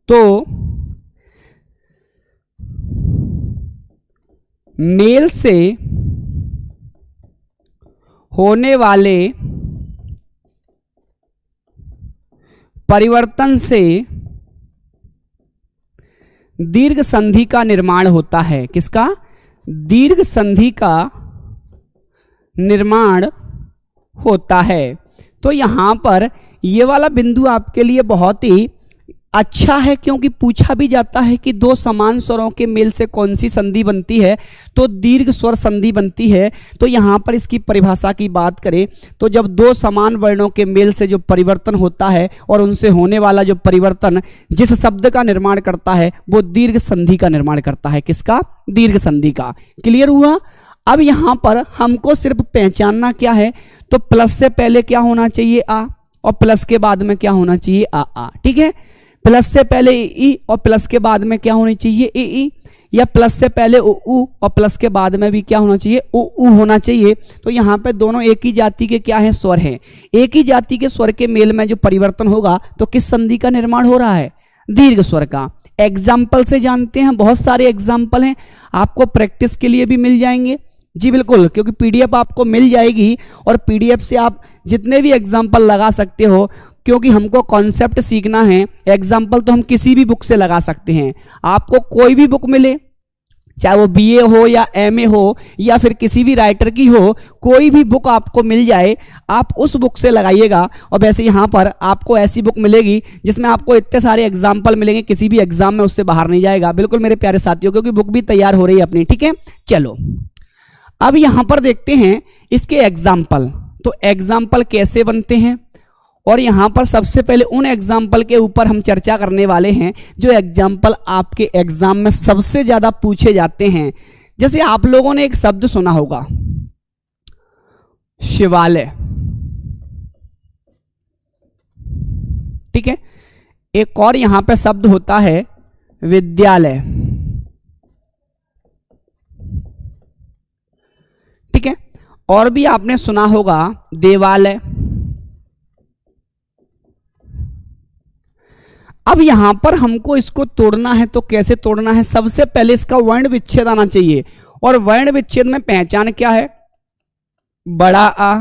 तो मेल से होने वाले परिवर्तन से दीर्घ संधि का निर्माण होता है। किसका, दीर्घ संधि का निर्माण होता है। तो यहां पर ये वाला बिंदु आपके लिए बहुत ही अच्छा है क्योंकि पूछा भी जाता है कि दो समान स्वरों के मेल से कौन सी संधि बनती है, तो दीर्घ स्वर संधि बनती है। तो यहाँ पर इसकी परिभाषा की बात करें तो जब दो समान वर्णों के मेल से जो परिवर्तन होता है और उनसे होने वाला जो परिवर्तन जिस शब्द का निर्माण करता है वो दीर्घ संधि का निर्माण करता है। किसका? दीर्घ संधि का। क्लियर हुआ? अब यहाँ पर हमको सिर्फ पहचानना क्या है, तो प्लस से पहले क्या होना चाहिए? आ, और प्लस के बाद में क्या होना चाहिए? आ। ठीक है, प्लस से पहले ई और प्लस के बाद में क्या होनी चाहिए? ई, या प्लस से पहले उ और प्लस के बाद में भी क्या होना चाहिए? उ होना चाहिए। तो यहाँ पे दोनों एक ही जाति के क्या है? स्वर हैं। एक ही जाति के स्वर के मेल में जो परिवर्तन होगा तो किस संधि का निर्माण हो रहा है? दीर्घ स्वर का। एग्जाम्पल से जानते हैं, बहुत सारे एग्जाम्पल हैं, आपको प्रैक्टिस के लिए भी मिल जाएंगे। जी बिल्कुल, क्योंकि पीडीएफ आपको मिल जाएगी और पीडीएफ से आप जितने भी एग्जाम्पल लगा सकते हो, क्योंकि हमको कॉन्सेप्ट सीखना है। एग्जाम्पल तो हम किसी भी बुक से लगा सकते हैं। आपको कोई भी बुक मिले, चाहे वो बीए हो या एमए हो या फिर किसी भी राइटर की हो, कोई भी बुक आपको मिल जाए आप उस बुक से लगाइएगा। और वैसे यहाँ पर आपको ऐसी बुक मिलेगी जिसमें आपको इतने सारे एग्जाम्पल मिलेंगे, किसी भी एग्जाम में उससे बाहर नहीं जाएगा। बिल्कुल मेरे प्यारे साथियों, क्योंकि बुक भी तैयार हो रही है अपनी। ठीक है, चलो अब यहाँ पर देखते हैं इसके एग्जाम्पल। तो एग्जाम्पल कैसे बनते हैं, और यहाँ पर सबसे पहले उन एग्जाम्पल के ऊपर हम चर्चा करने वाले हैं जो एग्जाम्पल आपके एग्जाम में सबसे ज्यादा पूछे जाते हैं। जैसे आप लोगों ने एक शब्द सुना होगा शिवालय, ठीक है। एक और यहाँ पे शब्द होता है विद्यालय, ठीक है। और भी आपने सुना होगा देवालय। अब यहां पर हमको इसको तोड़ना है, तो कैसे तोड़ना है? सबसे पहले इसका वर्ण विच्छेद आना चाहिए, और वर्ण विच्छेद में पहचान क्या है? बड़ा आ,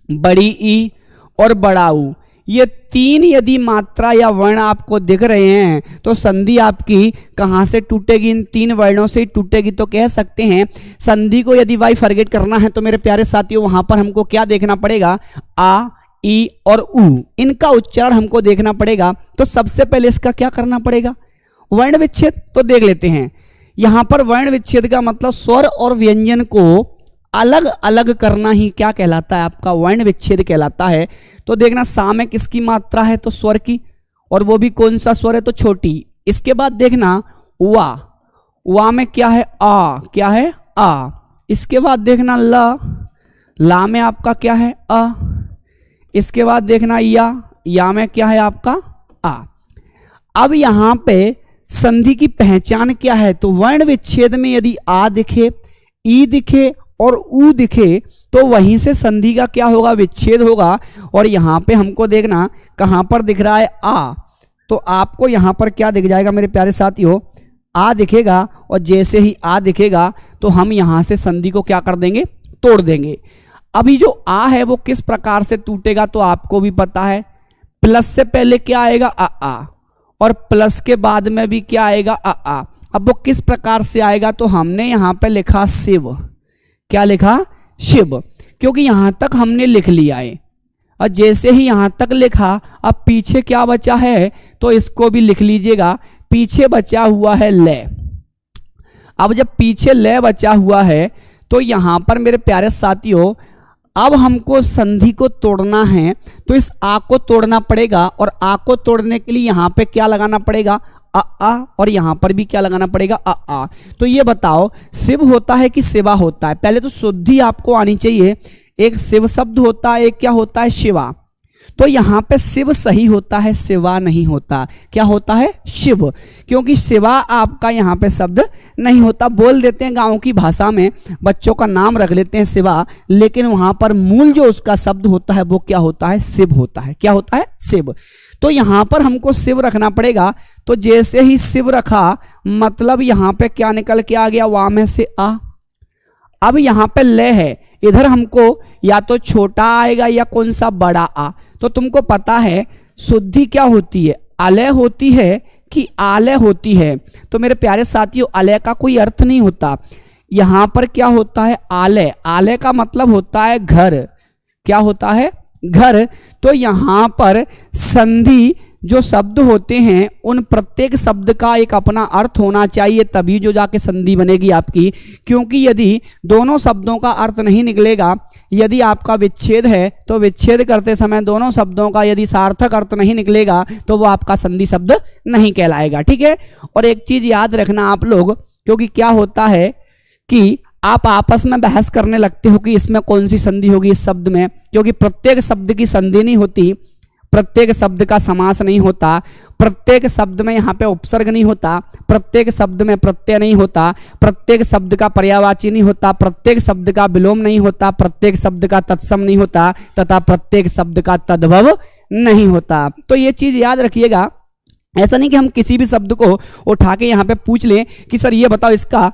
बड़ी ई और बड़ा ऊ। ये तीन यदि मात्रा या वर्ण आपको दिख रहे हैं तो संधि आपकी कहां से टूटेगी? इन तीन वर्णों से ही टूटेगी। तो कह सकते हैं संधि को यदि वाई फॉरगेट करना है तो मेरे प्यारे साथियों वहां पर हमको क्या देखना पड़ेगा? आ, ई और उ, इनका उच्चारण हमको देखना पड़ेगा। तो सबसे पहले इसका क्या करना पड़ेगा? वर्ण विच्छेद। तो देख लेते हैं, यहां पर वर्ण विच्छेद का मतलब स्वर और व्यंजन को अलग अलग करना ही क्या कहलाता है? आपका वर्ण विच्छेद कहलाता है। तो देखना सा में किसकी मात्रा है? तो स्वर की, और वो भी कौन सा स्वर है? तो छोटी। इसके बाद देखना वा में क्या है? आ, क्या है? आ। इसके बाद देखना ला में आपका क्या है? अ। इसके बाद देखना या में क्या है आपका? आ। अब यहां पे संधि की पहचान क्या है? तो वर्ण विच्छेद में यदि आ दिखे, ई दिखे और ऊ दिखे तो वहीं से संधि का क्या होगा? विच्छेद होगा। और यहां पे हमको देखना कहां पर दिख रहा है? आ। तो आपको यहां पर क्या दिख जाएगा मेरे प्यारे साथियों? आ दिखेगा, और जैसे ही आ दिखेगा तो हम यहां से संधि को क्या कर देंगे? तोड़ देंगे। अभी जो आ है वो किस प्रकार से टूटेगा तो आपको भी पता है। प्लस से पहले क्या आएगा? आ, और प्लस के बाद में भी क्या आएगा? आ। अब वो किस प्रकार से आएगा? तो हमने यहां पे लिखा शिव। क्या लिखा? शिव, क्योंकि यहां तक हमने लिख लिया है। और जैसे ही यहां तक लिखा, अब पीछे क्या बचा है? तो इसको भी लिख लीजिएगा। पीछे बचा हुआ है ले। अब जब पीछे ले बचा हुआ है तो यहां पर मेरे प्यारे साथियों अब हमको संधि को तोड़ना है, तो इस आ को तोड़ना पड़ेगा। और आ को तोड़ने के लिए यहां पे क्या लगाना पड़ेगा? आ, और यहां पर भी क्या लगाना पड़ेगा? आ। तो ये बताओ शिव होता है कि शिवा होता है? पहले तो शुद्धि आपको आनी चाहिए। एक शिव शब्द होता है, एक क्या होता है? शिवा। तो यहां पे शिव सही होता है, शिवा नहीं होता। क्या होता है? शिव, क्योंकि शिवा आपका यहां पे शब्द नहीं होता। बोल देते हैं गांव की भाषा में, बच्चों का नाम रख लेते हैं शिवा, लेकिन वहां पर मूल जो उसका शब्द होता है वो क्या होता है? शिव होता है। क्या होता है? शिव। तो यहां पर हमको शिव रखना पड़ेगा। तो जैसे ही शिव रखा मतलब यहां पे क्या निकल के आ गया? वा में से आ। अब यहां पे ले है, इधर हमको या तो छोटा आएगा या कौन सा? बड़ा आ। तो तुमको पता है शुद्धि क्या होती है? अलय होती है कि आलय होती है? तो मेरे प्यारे साथियों अलय का कोई अर्थ नहीं होता। यहां पर क्या होता है? आलय। आलय का मतलब होता है घर। क्या होता है? घर। तो यहां पर संधि जो शब्द होते हैं उन प्रत्येक शब्द का एक अपना अर्थ होना चाहिए, तभी जो जाके संधि बनेगी आपकी। क्योंकि यदि दोनों शब्दों का अर्थ नहीं निकलेगा, यदि आपका विच्छेद है तो विच्छेद करते समय दोनों शब्दों का यदि सार्थक अर्थ नहीं निकलेगा तो वो आपका संधि शब्द नहीं कहलाएगा। ठीक है। और एक चीज याद रखना आप लोग, क्योंकि क्या होता है कि आप आपस में बहस करने लगते हो कि इसमें कौन सी संधि होगी इस शब्द में, क्योंकि प्रत्येक शब्द की संधि नहीं होती, प्रत्येक शब्द का समास नहीं होता, प्रत्येक शब्द में यहाँ पे उपसर्ग नहीं होता, प्रत्येक शब्द में प्रत्यय नहीं होता, प्रत्येक शब्द का पर्यायवाची नहीं होता, प्रत्येक शब्द का विलोम नहीं होता, प्रत्येक शब्द का तत्सम नहीं होता, तथा प्रत्येक शब्द का तद्भव नहीं होता। तो ये चीज याद रखिएगा। ऐसा नहीं कि हम किसी भी शब्द को उठा के यहाँ पे पूछ लें कि सर ये बताओ इसका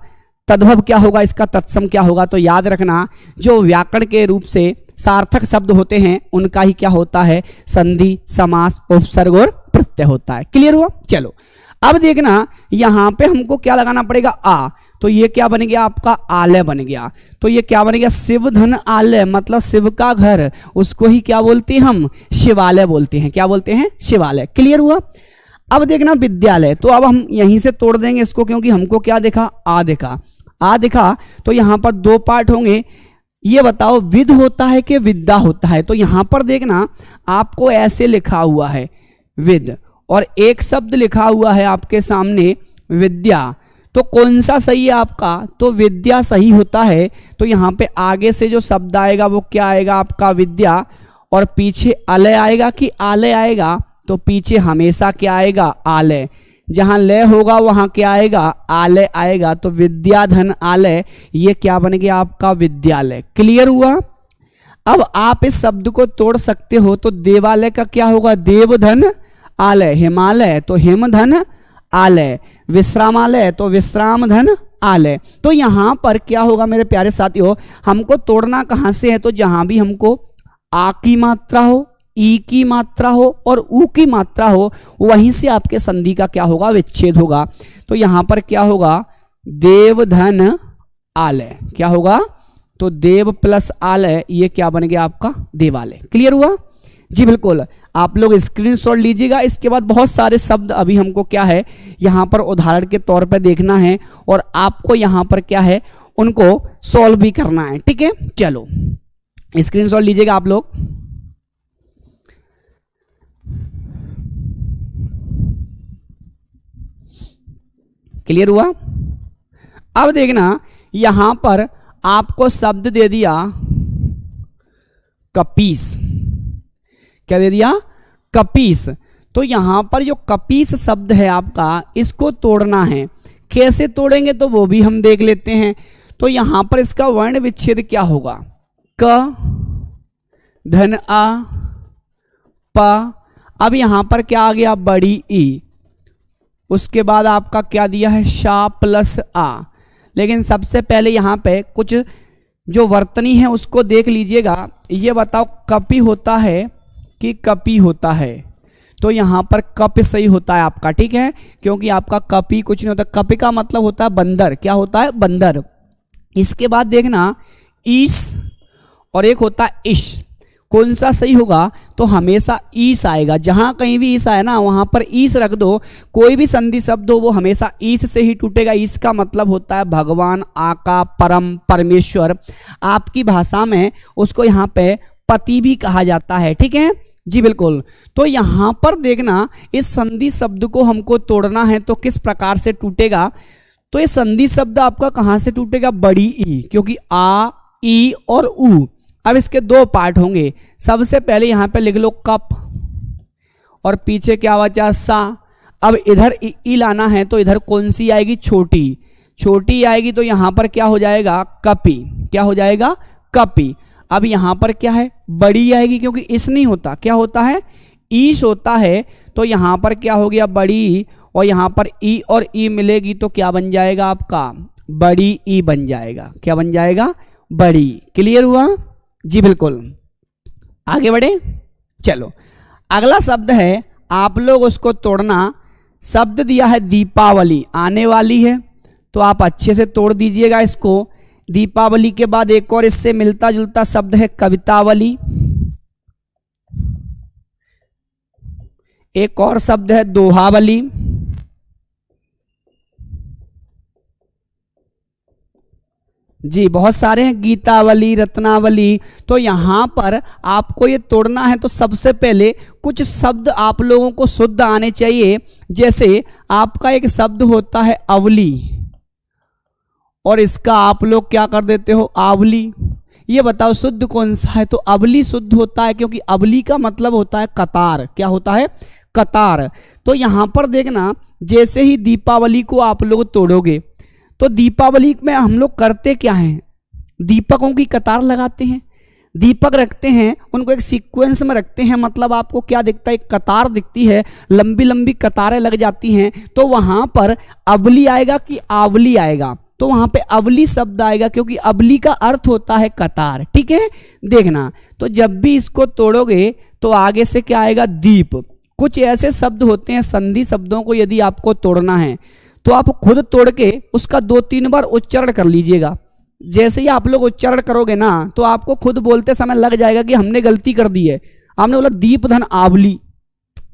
तद्भव क्या होगा, इसका तत्सम क्या होगा। तो याद रखना, जो व्याकरण के रूप से सार्थक शब्द होते हैं उनका ही क्या होता है, संधि, समास, उपसर्ग और प्रत्यय होता है। क्लियर हुआ। चलो अब देखना, यहां पे हमको क्या लगाना पड़ेगा, आ। तो ये क्या बन गया आपका, आलय बन गया। तो ये क्या बन गया, शिव धन आलय, मतलब शिव का घर, उसको ही क्या बोलते हैं हम, शिवालय बोलते हैं। क्या बोलते हैं, शिवालय। क्लियर हुआ। अब देखना विद्यालय, तो अब हम यहीं से तोड़ देंगे इसको, क्योंकि हमको क्या देखा, आ देखा। आ देखा तो यहां पर दो पार्ट होंगे। ये बताओ विद होता है कि विद्या होता है। तो यहां पर देखना आपको ऐसे लिखा हुआ है विद, और एक शब्द लिखा हुआ है आपके सामने विद्या। तो कौन सा सही है आपका, तो विद्या सही होता है। तो यहां पे आगे से जो शब्द आएगा वो क्या आएगा आपका, विद्या, और पीछे अलय आएगा कि आलय आएगा, तो पीछे हमेशा क्या आएगा, आलय। जहां लय होगा वहां क्या आएगा, आलय आएगा। तो विद्याधन आलय, ये क्या बन गया आपका, विद्यालय। क्लियर हुआ। अब आप इस शब्द को तोड़ सकते हो, तो देवालय का क्या होगा, देवधन आलय। हिमालय तो हिमधन आलय, विश्रामालय तो विश्रामधन आलय। तो यहां पर क्या होगा मेरे प्यारे साथियों, हमको तोड़ना कहां से है, तो जहां भी हमको आ की मात्रा हो, ई की मात्रा हो और ऊ की मात्रा हो, वहीं से आपके संधि का क्या होगा, विच्छेद होगा। तो यहां पर क्या होगा, देवधन आलय। क्या होगा, तो देव प्लस आलय, ये क्या बन गया आपका, देवालय। क्लियर हुआ जी। बिल्कुल, आप लोग स्क्रीनशॉट लीजिएगा। इसके बाद बहुत सारे शब्द अभी हमको क्या है यहां पर उदाहरण के तौर पर देखना है, और आपको यहां पर क्या है उनको सॉल्व भी करना है। ठीक है, चलो स्क्रीनशॉट लीजिएगा आप लोग। क्लियर हुआ। अब देखना, यहां पर आपको शब्द दे दिया कपीस। क्या दे दिया, कपीस। तो यहां पर जो कपीस शब्द है आपका, इसको तोड़ना है। कैसे तोड़ेंगे तो वो भी हम देख लेते हैं। तो यहां पर इसका वर्ण विच्छेद क्या होगा, क धन आ प। अब यहां पर क्या आ गया, बड़ी ई। उसके बाद आपका क्या दिया है, शा प्लस आ। लेकिन सबसे पहले यहां पे कुछ जो वर्तनी है उसको देख लीजिएगा। ये बताओ कपी होता है कि कपी होता है, तो यहां पर कप सही होता है आपका। ठीक है, क्योंकि आपका कपी कुछ नहीं होता, कपी का मतलब होता है बंदर। क्या होता है, बंदर। इसके बाद देखना ईस और एक होता है इश। कौन सा सही होगा, तो हमेशा ईस आएगा। जहां कहीं भी ईस आए ना वहां पर ईस रख दो। कोई भी संधि शब्द हो वो हमेशा ईस से ही टूटेगा। ईस का मतलब होता है भगवान, आका, परम, परमेश्वर। आपकी भाषा में उसको यहाँ पे पति भी कहा जाता है। ठीक है जी, बिल्कुल। तो यहां पर देखना, इस संधि शब्द को हमको तोड़ना है तो किस प्रकार से टूटेगा। तो ये संधि शब्द आपका कहां से टूटेगा, बड़ी ई, क्योंकि आ, ई और ऊ। अब इसके दो पार्ट होंगे। सबसे पहले यहां पे लिख लो कप, और पीछे क्या बचा, सा। अब इधर ई लाना है, तो इधर कौन सी आएगी, छोटी। छोटी आएगी तो यहां पर क्या हो जाएगा, कपी। क्या हो जाएगा, कपी। अब यहां पर क्या है, बड़ी आएगी, क्योंकि इस नहीं होता, क्या होता है, ईश होता है। तो यहां पर क्या हो गया, बड़ी, और यहां पर ई और ई मिलेगी तो क्या बन जाएगा आपका, बड़ी ई बन जाएगा। क्या बन जाएगा, बड़ी। क्लियर हुआ जी, बिल्कुल। आगे बढ़े, चलो अगला शब्द है, आप लोग उसको तोड़ना। शब्द दिया है दीपावली, आने वाली है, तो आप अच्छे से तोड़ दीजिएगा इसको। दीपावली के बाद एक और इससे मिलता जुलता शब्द है कवितावली। एक और शब्द है दोहावली। जी बहुत सारे हैं, गीतावली, रत्नावली। तो यहाँ पर आपको ये तोड़ना है तो सबसे पहले कुछ शब्द आप लोगों को शुद्ध आने चाहिए। जैसे आपका एक शब्द होता है अवली, और इसका आप लोग क्या कर देते हो, आवली। ये बताओ शुद्ध कौन सा है? तो अवली शुद्ध होता है, क्योंकि अवली का मतलब होता है कतार। क्या होता है? कतार। तो यहाँ पर देखना, जैसे ही दीपावली को आप लोग तोड़ोगे तो दीपावली में हम लोग करते क्या हैं, दीपकों की कतार लगाते हैं, दीपक रखते हैं, उनको एक सीक्वेंस में रखते हैं। मतलब आपको क्या दिखता है, एक कतार दिखती है, लंबी लंबी कतारें लग जाती हैं। तो वहां पर अवली आएगा कि आवली आएगा? तो वहां पे अवली शब्द आएगा, क्योंकि अवली का अर्थ होता है कतार। ठीक है, देखना। तो जब भी इसको तोड़ोगे तो आगे से क्या आएगा, दीप। कुछ ऐसे शब्द होते हैं, संधि शब्दों को यदि आपको तोड़ना है तो आप खुद तोड़ के उसका 2-3 बार उच्चारण कर लीजिएगा। जैसे ही आप लोग उच्चारण करोगे ना, तो आपको खुद बोलते समय लग जाएगा कि हमने गलती कर दी है। आपने बोला दीप धन आवली,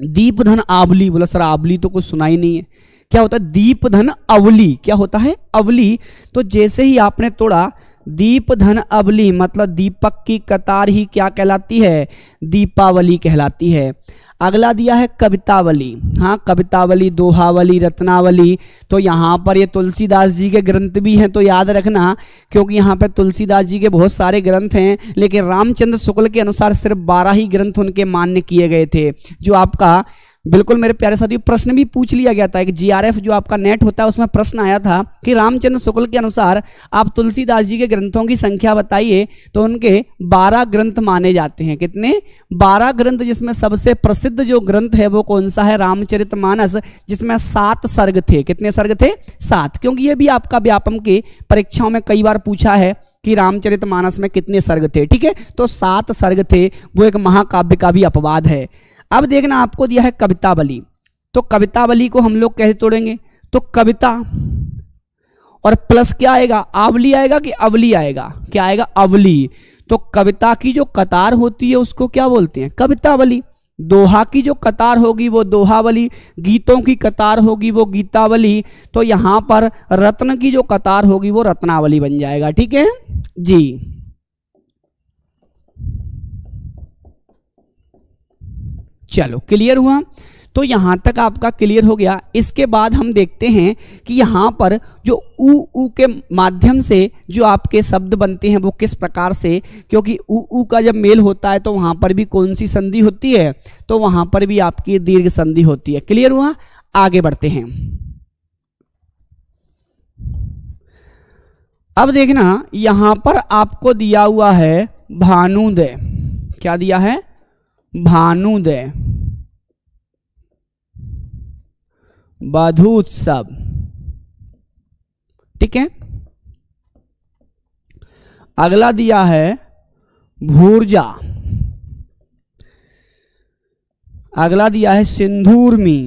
दीप धन आवली, बोला सर आवली तो कुछ सुना ही नहीं है। क्या होता है? दीप धन अवली। क्या होता है? अवली। तो जैसे ही आपने तोड़ा दीप धन अवली, मतलब दीपक की कतार ही क्या कहलाती है, दीपावली कहलाती है। अगला दिया है कवितावली। हाँ, कवितावली, दोहावली, रत्नावली। तो यहाँ पर ये तुलसीदास जी के ग्रंथ भी हैं, तो याद रखना, क्योंकि यहाँ पे तुलसीदास जी के बहुत सारे ग्रंथ हैं, लेकिन रामचंद्र शुक्ल के अनुसार सिर्फ 12 ही ग्रंथ उनके मान्य किए गए थे। जो आपका बिल्कुल मेरे प्यारे साथियों प्रश्न भी पूछ लिया गया था, एक जीआरएफ जो आपका नेट होता है उसमें प्रश्न आया था कि रामचंद्र शुक्ल के अनुसार आप तुलसीदास जी के ग्रंथों की संख्या बताइए। तो उनके 12 ग्रंथ माने जाते हैं। कितने? 12 ग्रंथ, जिसमें सबसे प्रसिद्ध जो ग्रंथ है वो कौन सा है, रामचरितमानस, जिसमें 7 सर्ग थे। कितने सर्ग थे? 7। क्योंकि ये भी आपका व्यापम की परीक्षाओं में कई बार पूछा है कि रामचरितमानस में कितने सर्ग थे। ठीक है, तो 7 सर्ग थे। वो एक महाकाव्य का भी अपवाद है। अब देखना, आपको दिया है कवितावली। तो कवितावली को हम लोग कैसे तोड़ेंगे? तो कविता और प्लस क्या आएगा, आवली आएगा कि अवली आएगा? क्या आएगा? अवली। तो कविता की जो कतार होती है उसको क्या बोलते हैं? कवितावली। दोहा की जो कतार होगी वो दोहावली, गीतों की कतार होगी वो गीतावली। तो यहां पर रत्न की जो कतार होगी वो रत्नावली बन जाएगा। ठीक है जी। चलो, क्लियर हुआ? तो यहां तक आपका क्लियर हो गया। इसके बाद हम देखते हैं कि यहां पर जो ऊ के माध्यम से जो आपके शब्द बनते हैं वो किस प्रकार से, क्योंकि ऊ का जब मेल होता है तो वहां पर भी कौन सी संधि होती है, तो वहां पर भी आपकी दीर्घ संधि होती है। क्लियर हुआ? आगे बढ़ते हैं। अब देखना, यहां पर आपको दिया हुआ है भानुदय। क्या दिया है? भानुदय, बधूत्सव। ठीक है, अगला दिया है भूर्जा, अगला दिया है सिंधूरमी,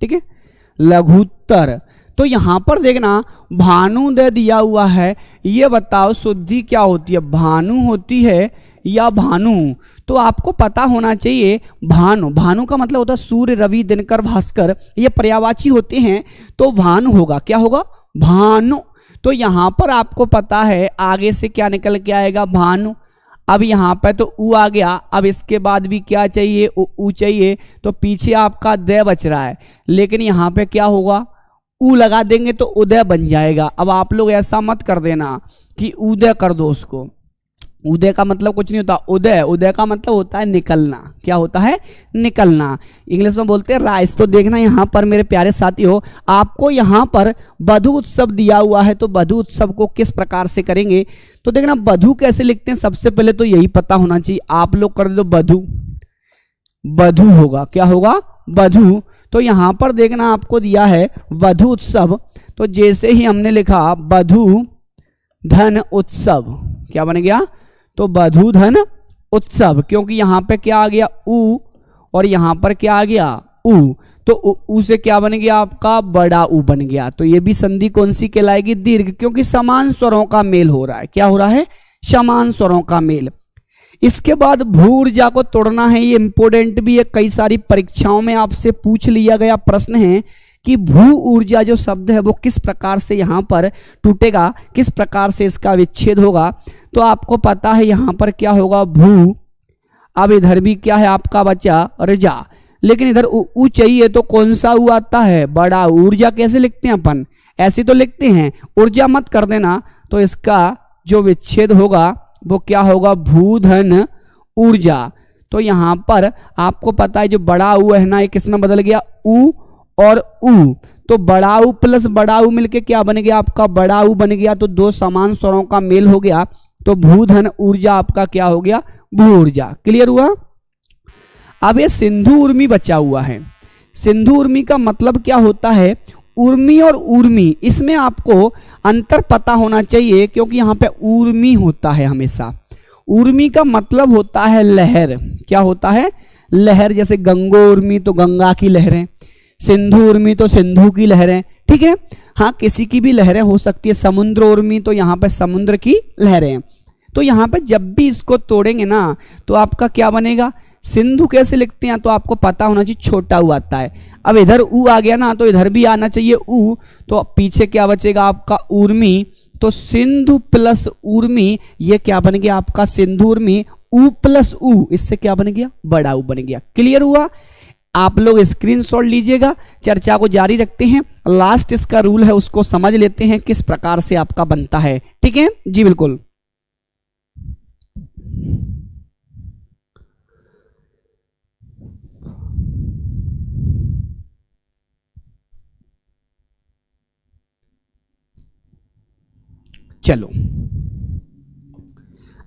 ठीक है, लघुत्तर। तो यहां पर देखना, भानुदय दिया हुआ है। ये बताओ शुद्धि क्या होती है, भानु होती है या भानु? तो आपको पता होना चाहिए भानु। भानु का मतलब होता है सूर्य, रवि, दिनकर, भास्कर, ये पर्यायवाची होते हैं। तो भानु होगा। क्या होगा? भानु। तो यहां पर आपको पता है आगे से क्या निकल के आएगा, भानु। अब यहाँ पे तो ऊ आ गया। अब इसके बाद भी क्या चाहिए, ऊ चाहिए। तो पीछे आपका दय बच रहा है, लेकिन यहाँ पे क्या होगा, ऊ लगा देंगे तो उदय बन जाएगा। अब आप लोग ऐसा मत कर देना कि उदय कर दो उसको। उदय का मतलब कुछ नहीं होता, उदय, उदय का मतलब होता है निकलना। क्या होता है? निकलना। इंग्लिश में बोलते हैं राइज। तो देखना यहाँ पर मेरे प्यारे साथियों, आपको यहाँ पर बधू उत्सव दिया हुआ है। तो बधू उत्सव को किस प्रकार से करेंगे? तो देखना, बधू कैसे लिखते हैं सबसे पहले तो यही पता होना चाहिए। आप लोग कर दो बधू, बधू होगा। क्या होगा? बधू। तो यहां पर देखना, आपको दिया है बधू उत्सव। तो जैसे ही हमने लिखा बधू धन उत्सव, क्या बन गया? तो बधू धन उत्सव। क्योंकि यहां पे क्या आ गया, ऊ, और यहां पर क्या आ गया, ऊ। तो ऊ से क्या बन गया आपका, बड़ा ऊ बन गया। तो ये भी संधि कौन सी कहलाएगी, दीर्घ, क्योंकि समान स्वरों का मेल हो रहा है। क्या हो रहा है? समान स्वरों का मेल। इसके बाद भू ऊर्जा को तोड़ना है, ये इंपॉर्टेंट भी है, कई सारी परीक्षाओं में आपसे पूछ लिया गया प्रश्न है कि भू ऊर्जा जो शब्द है वो किस प्रकार से यहाँ पर टूटेगा, किस प्रकार से इसका विच्छेद होगा। तो आपको पता है यहाँ पर क्या होगा, भू। अब इधर भी क्या है आपका बचा ऊर्जा, लेकिन इधर ऊ चाहिए तो कौन सा ऊ आता है, बड़ा। ऊर्जा कैसे लिखते हैं अपन, ऐसे तो लिखते हैं, ऊर्जा मत कर देना। तो इसका जो विच्छेद होगा वो क्या होगा, भूधन ऊर्जा। तो यहाँ पर आपको पता है जो बड़ा ऊ है ना, ये किसमें बदल गया, ऊ और ऊ। तो बड़ा ऊ प्लस बड़ा ऊ मिलके क्या बन गया आपका, बड़ा ऊ बन गया। तो दो समान स्वरों का मेल हो गया, तो भूधन ऊर्जा आपका क्या हो गया, भू ऊर्जा। क्लियर हुआ। अब ये सिंधु उर्मी बचा हुआ है। सिंधु उर्मी का मतलब क्या होता है, उर्मी और ऊर्मी, इसमें आपको अंतर पता होना चाहिए, क्योंकि यहाँ पे ऊर्मी होता है हमेशा। ऊर्मी का मतलब होता है लहर। क्या होता है, लहर। जैसे गंगो उर्मी तो गंगा की लहरें, सिंधु उर्मी तो सिंधु की लहरें। ठीक है, हाँ किसी की भी लहरें हो सकती है। समुद्र उर्मी तो यहाँ पे समुद्र की लहरें। तो यहाँ पे जब भी इसको तोड़ेंगे ना तो आपका क्या बनेगा, सिंधु कैसे लिखते हैं तो आपको पता होना चाहिए, छोटा ऊ आता है। अब इधर ऊ आ गया ना तो इधर भी आना चाहिए ऊ, तो पीछे क्या बचेगा आपका ऊर्मी। तो सिंधु प्लस ऊर्मी, ये क्या बन गया आपका सिंधु उर्मी। ऊ प्लस ऊ, इससे क्या बन गया, बड़ा ऊ बन गया। क्लियर हुआ। आप लोग स्क्रीनशॉट लीजिएगा, चर्चा को जारी रखते हैं। लास्ट इसका रूल है उसको समझ लेते हैं किस प्रकार से आपका बनता है। ठीक है जी, बिल्कुल। चलो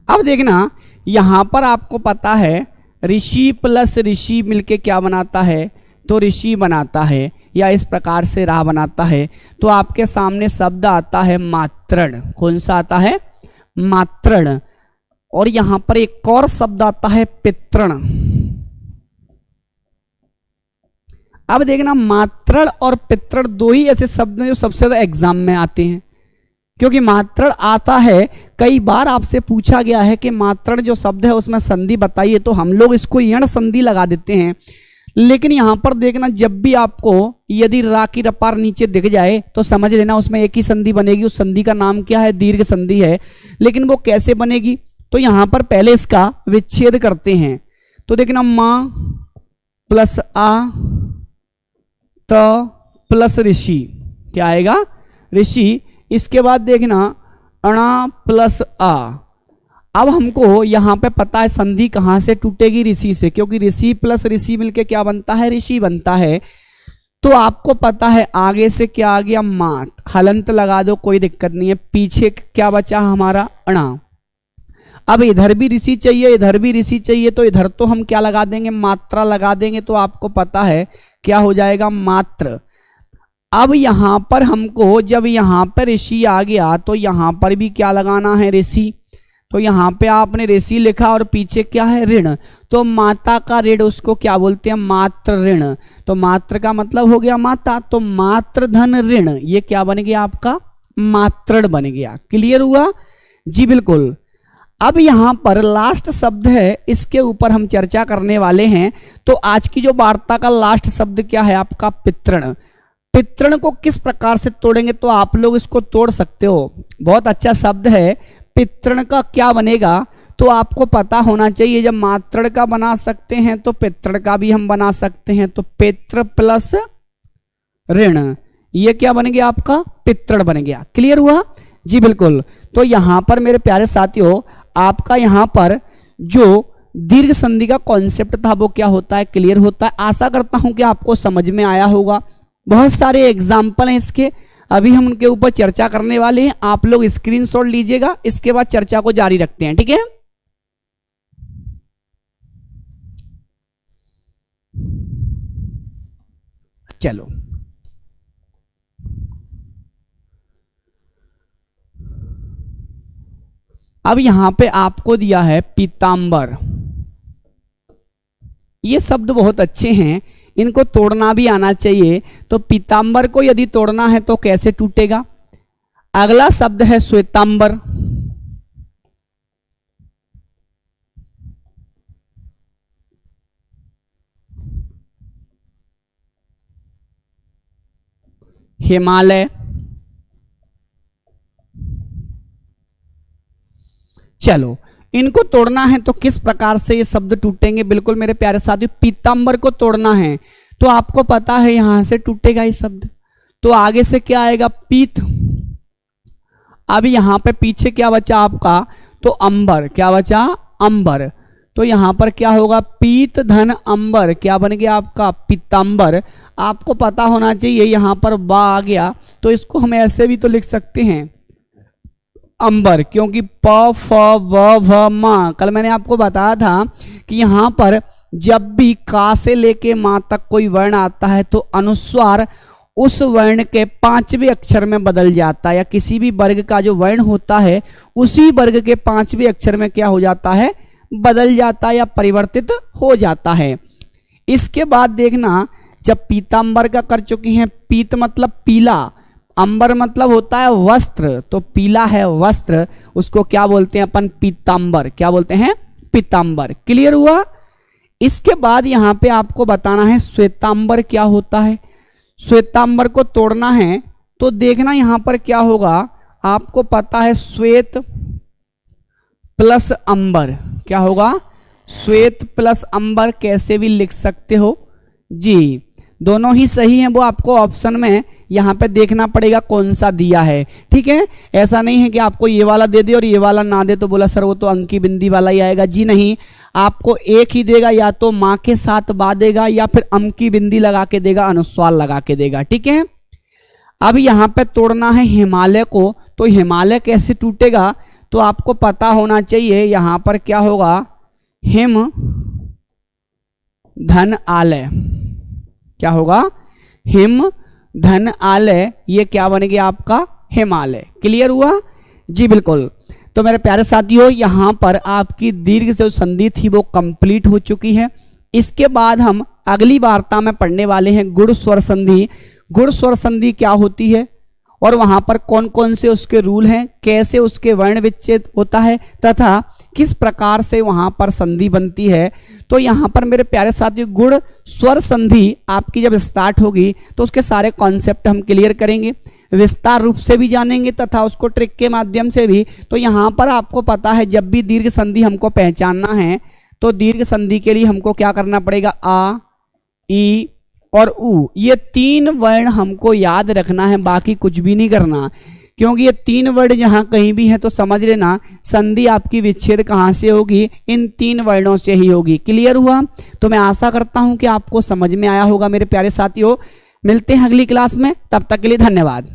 अब देखना, यहां पर आपको पता है ऋषि प्लस ऋषि मिलके क्या बनाता है, तो ऋषि बनाता है, या इस प्रकार से राह बनाता है। तो आपके सामने शब्द आता है मात्रण। कौन सा आता है, मात्रण। और यहां पर एक और शब्द आता है पितृण। अब देखना, मात्रण और पितृण दो ही ऐसे शब्द हैं जो सबसे ज्यादा एग्जाम में आते हैं, क्योंकि मात्रण आता है, कई बार आपसे पूछा गया है कि मात्रण जो शब्द है उसमें संधि बताइए, तो हम लोग इसको यण संधि लगा देते हैं। लेकिन यहां पर देखना, जब भी आपको यदि रा की रपार नीचे दिख जाए तो समझ लेना उसमें एक ही संधि बनेगी। उस संधि का नाम क्या है, दीर्घ संधि है। लेकिन वो कैसे बनेगी, तो यहां पर पहले इसका विच्छेद करते हैं। तो देखना, मां प्लस आ त प्लस ऋषि, क्या आएगा, ऋषि। इसके बाद देखना, अणा प्लस आ। अब हमको यहाँ पे पता है संधि कहाँ से टूटेगी, ऋषि से, क्योंकि ऋषि प्लस ऋषि मिलके क्या बनता है, ऋषि बनता है। तो आपको पता है आगे से क्या आ गया, मात। हलंत लगा दो, कोई दिक्कत नहीं है। पीछे क्या बचा हमारा, अणा। अब इधर भी ऋषि चाहिए, इधर भी ऋषि चाहिए, तो इधर तो हम क्या लगा देंगे, मात्रा लगा देंगे। तो आपको पता है क्या हो जाएगा, मात्र। अब यहां पर हमको, जब यहां पर ऋषि आ गया तो यहां पर भी क्या लगाना है, ऋषि। तो यहां पे आपने ऋषि लिखा और पीछे क्या है, ऋण। तो माता का ऋण उसको क्या बोलते हैं, मात्र ऋण। तो मात्र का मतलब हो गया माता, तो मात्र धन ऋण, ये क्या बन गया आपका, मात्रण बन गया। क्लियर हुआ जी, बिल्कुल। अब यहां पर लास्ट शब्द है, इसके ऊपर हम चर्चा करने वाले हैं। तो आज की जो वार्ता का लास्ट शब्द क्या है आपका, पितृण। पितृण को किस प्रकार से तोड़ेंगे, तो आप लोग इसको तोड़ सकते हो, बहुत अच्छा शब्द है। पितृण का क्या बनेगा, तो आपको पता होना चाहिए, जब मात्रण का बना सकते हैं तो पितृण का भी हम बना सकते हैं। तो पितृ प्लस ऋण, ये क्या बन गया आपका, पितृण बन गया। क्लियर हुआ जी, बिल्कुल। तो यहां पर मेरे प्यारे साथियों, आपका यहां पर जो दीर्घ संधि का कॉन्सेप्ट था वो क्या होता है, क्लियर होता है। आशा करता हूं कि आपको समझ में आया होगा। बहुत सारे एग्जाम्पल हैं इसके, अभी हम उनके ऊपर चर्चा करने वाले हैं। आप लोग स्क्रीनशॉट लीजिएगा, इसके बाद चर्चा को जारी रखते हैं। ठीक है, चलो अब यहां पे आपको दिया है पीतांबर। ये शब्द बहुत अच्छे हैं, इनको तोड़ना भी आना चाहिए। तो पीतांबर को यदि तोड़ना है तो कैसे टूटेगा। अगला शब्द है श्वेतांबर। हिमालय। चलो इनको तोड़ना है तो किस प्रकार से ये शब्द टूटेंगे, बिल्कुल मेरे प्यारे साथियों, पीतांबर को तोड़ना है तो आपको पता है यहां से टूटेगा ये शब्द, तो आगे से क्या आएगा, पीत। अब यहां पे पीछे क्या बचा आपका, तो अंबर, क्या बचा, अंबर। तो यहां पर क्या होगा, पीत धन अंबर, क्या बन गया आपका, पीतांबर। आपको पता होना चाहिए यहां पर बा आ गया, तो इसको हम ऐसे भी तो लिख सकते हैं अंबर, क्योंकि प फ व भ म। कल मैंने आपको बताया था कि यहां पर जब भी का से लेके मां तक कोई वर्ण आता है तो अनुस्वार उस वर्ण के 5वें अक्षर में बदल जाता है, या किसी भी वर्ग का जो वर्ण होता है उसी वर्ग के 5वें अक्षर में क्या हो जाता है, बदल जाता है या परिवर्तित हो जाता है। इसके बाद देखना, जब पीतांबर का कर चुकी हैं, पीत मतलब पीला, अंबर मतलब होता है वस्त्र, तो पीला है वस्त्र, उसको क्या बोलते हैं अपन, पीतांबर। क्या बोलते हैं, पीतांबर। क्लियर हुआ। इसके बाद यहां पे आपको बताना है श्वेतांबर क्या होता है। श्वेतांबर को तोड़ना है तो देखना यहां पर क्या होगा, आपको पता है श्वेत प्लस अंबर, क्या होगा, श्वेत प्लस अंबर, कैसे भी लिख सकते हो जी, दोनों ही सही हैं, वो आपको ऑप्शन में यहाँ पे देखना पड़ेगा कौन सा दिया है। ठीक है, ऐसा नहीं है कि आपको ये वाला दे दे और ये वाला ना दे तो बोला सर वो तो अंकी बिंदी वाला ही आएगा, जी नहीं, आपको एक ही देगा, या तो माँ के साथ बा देगा या फिर अमकी बिंदी लगा के देगा, अनुस्वार लगा के देगा। ठीक है, अब यहाँ पे तोड़ना है हिमालय को, तो हिमालय कैसे टूटेगा, तो आपको पता होना चाहिए यहाँ पर क्या होगा, हिम धन आलय, क्या होगा, हिम धन आलय, ये क्या बन गया आपका, हिमालय। क्लियर हुआ जी, बिल्कुल। तो मेरे प्यारे साथियों यहाँ पर आपकी दीर्घ से संधि थी वो कंप्लीट हो चुकी है। इसके बाद हम अगली वार्ता में पढ़ने वाले हैं गुण स्वर संधि। गुण स्वर संधि क्या होती है और वहां पर कौन कौन से उसके रूल हैं, कैसे उसके वर्ण विच्छेद होता है तथा किस प्रकार से वहां पर संधि बनती है। तो यहाँ पर मेरे प्यारे साथियों गुण स्वर संधि आपकी जब स्टार्ट होगी तो उसके सारे कॉन्सेप्ट हम क्लियर करेंगे, विस्तार रूप से भी जानेंगे तथा उसको ट्रिक के माध्यम से भी। तो यहाँ पर आपको पता है जब भी दीर्घ संधि हमको पहचानना है तो दीर्घ संधि के लिए हमको क्या करना पड़ेगा, आ, ई और उ, ये 3 वर्ण हमको याद रखना है, बाकी कुछ भी नहीं करना, क्योंकि ये 3 वर्ण जहाँ कहीं भी है तो समझ लेना संधि आपकी विच्छेद कहाँ से होगी, इन 3 वर्णों से ही होगी। क्लियर हुआ। तो मैं आशा करता हूँ कि आपको समझ में आया होगा मेरे प्यारे साथियों। मिलते हैं अगली क्लास में, तब तक के लिए धन्यवाद।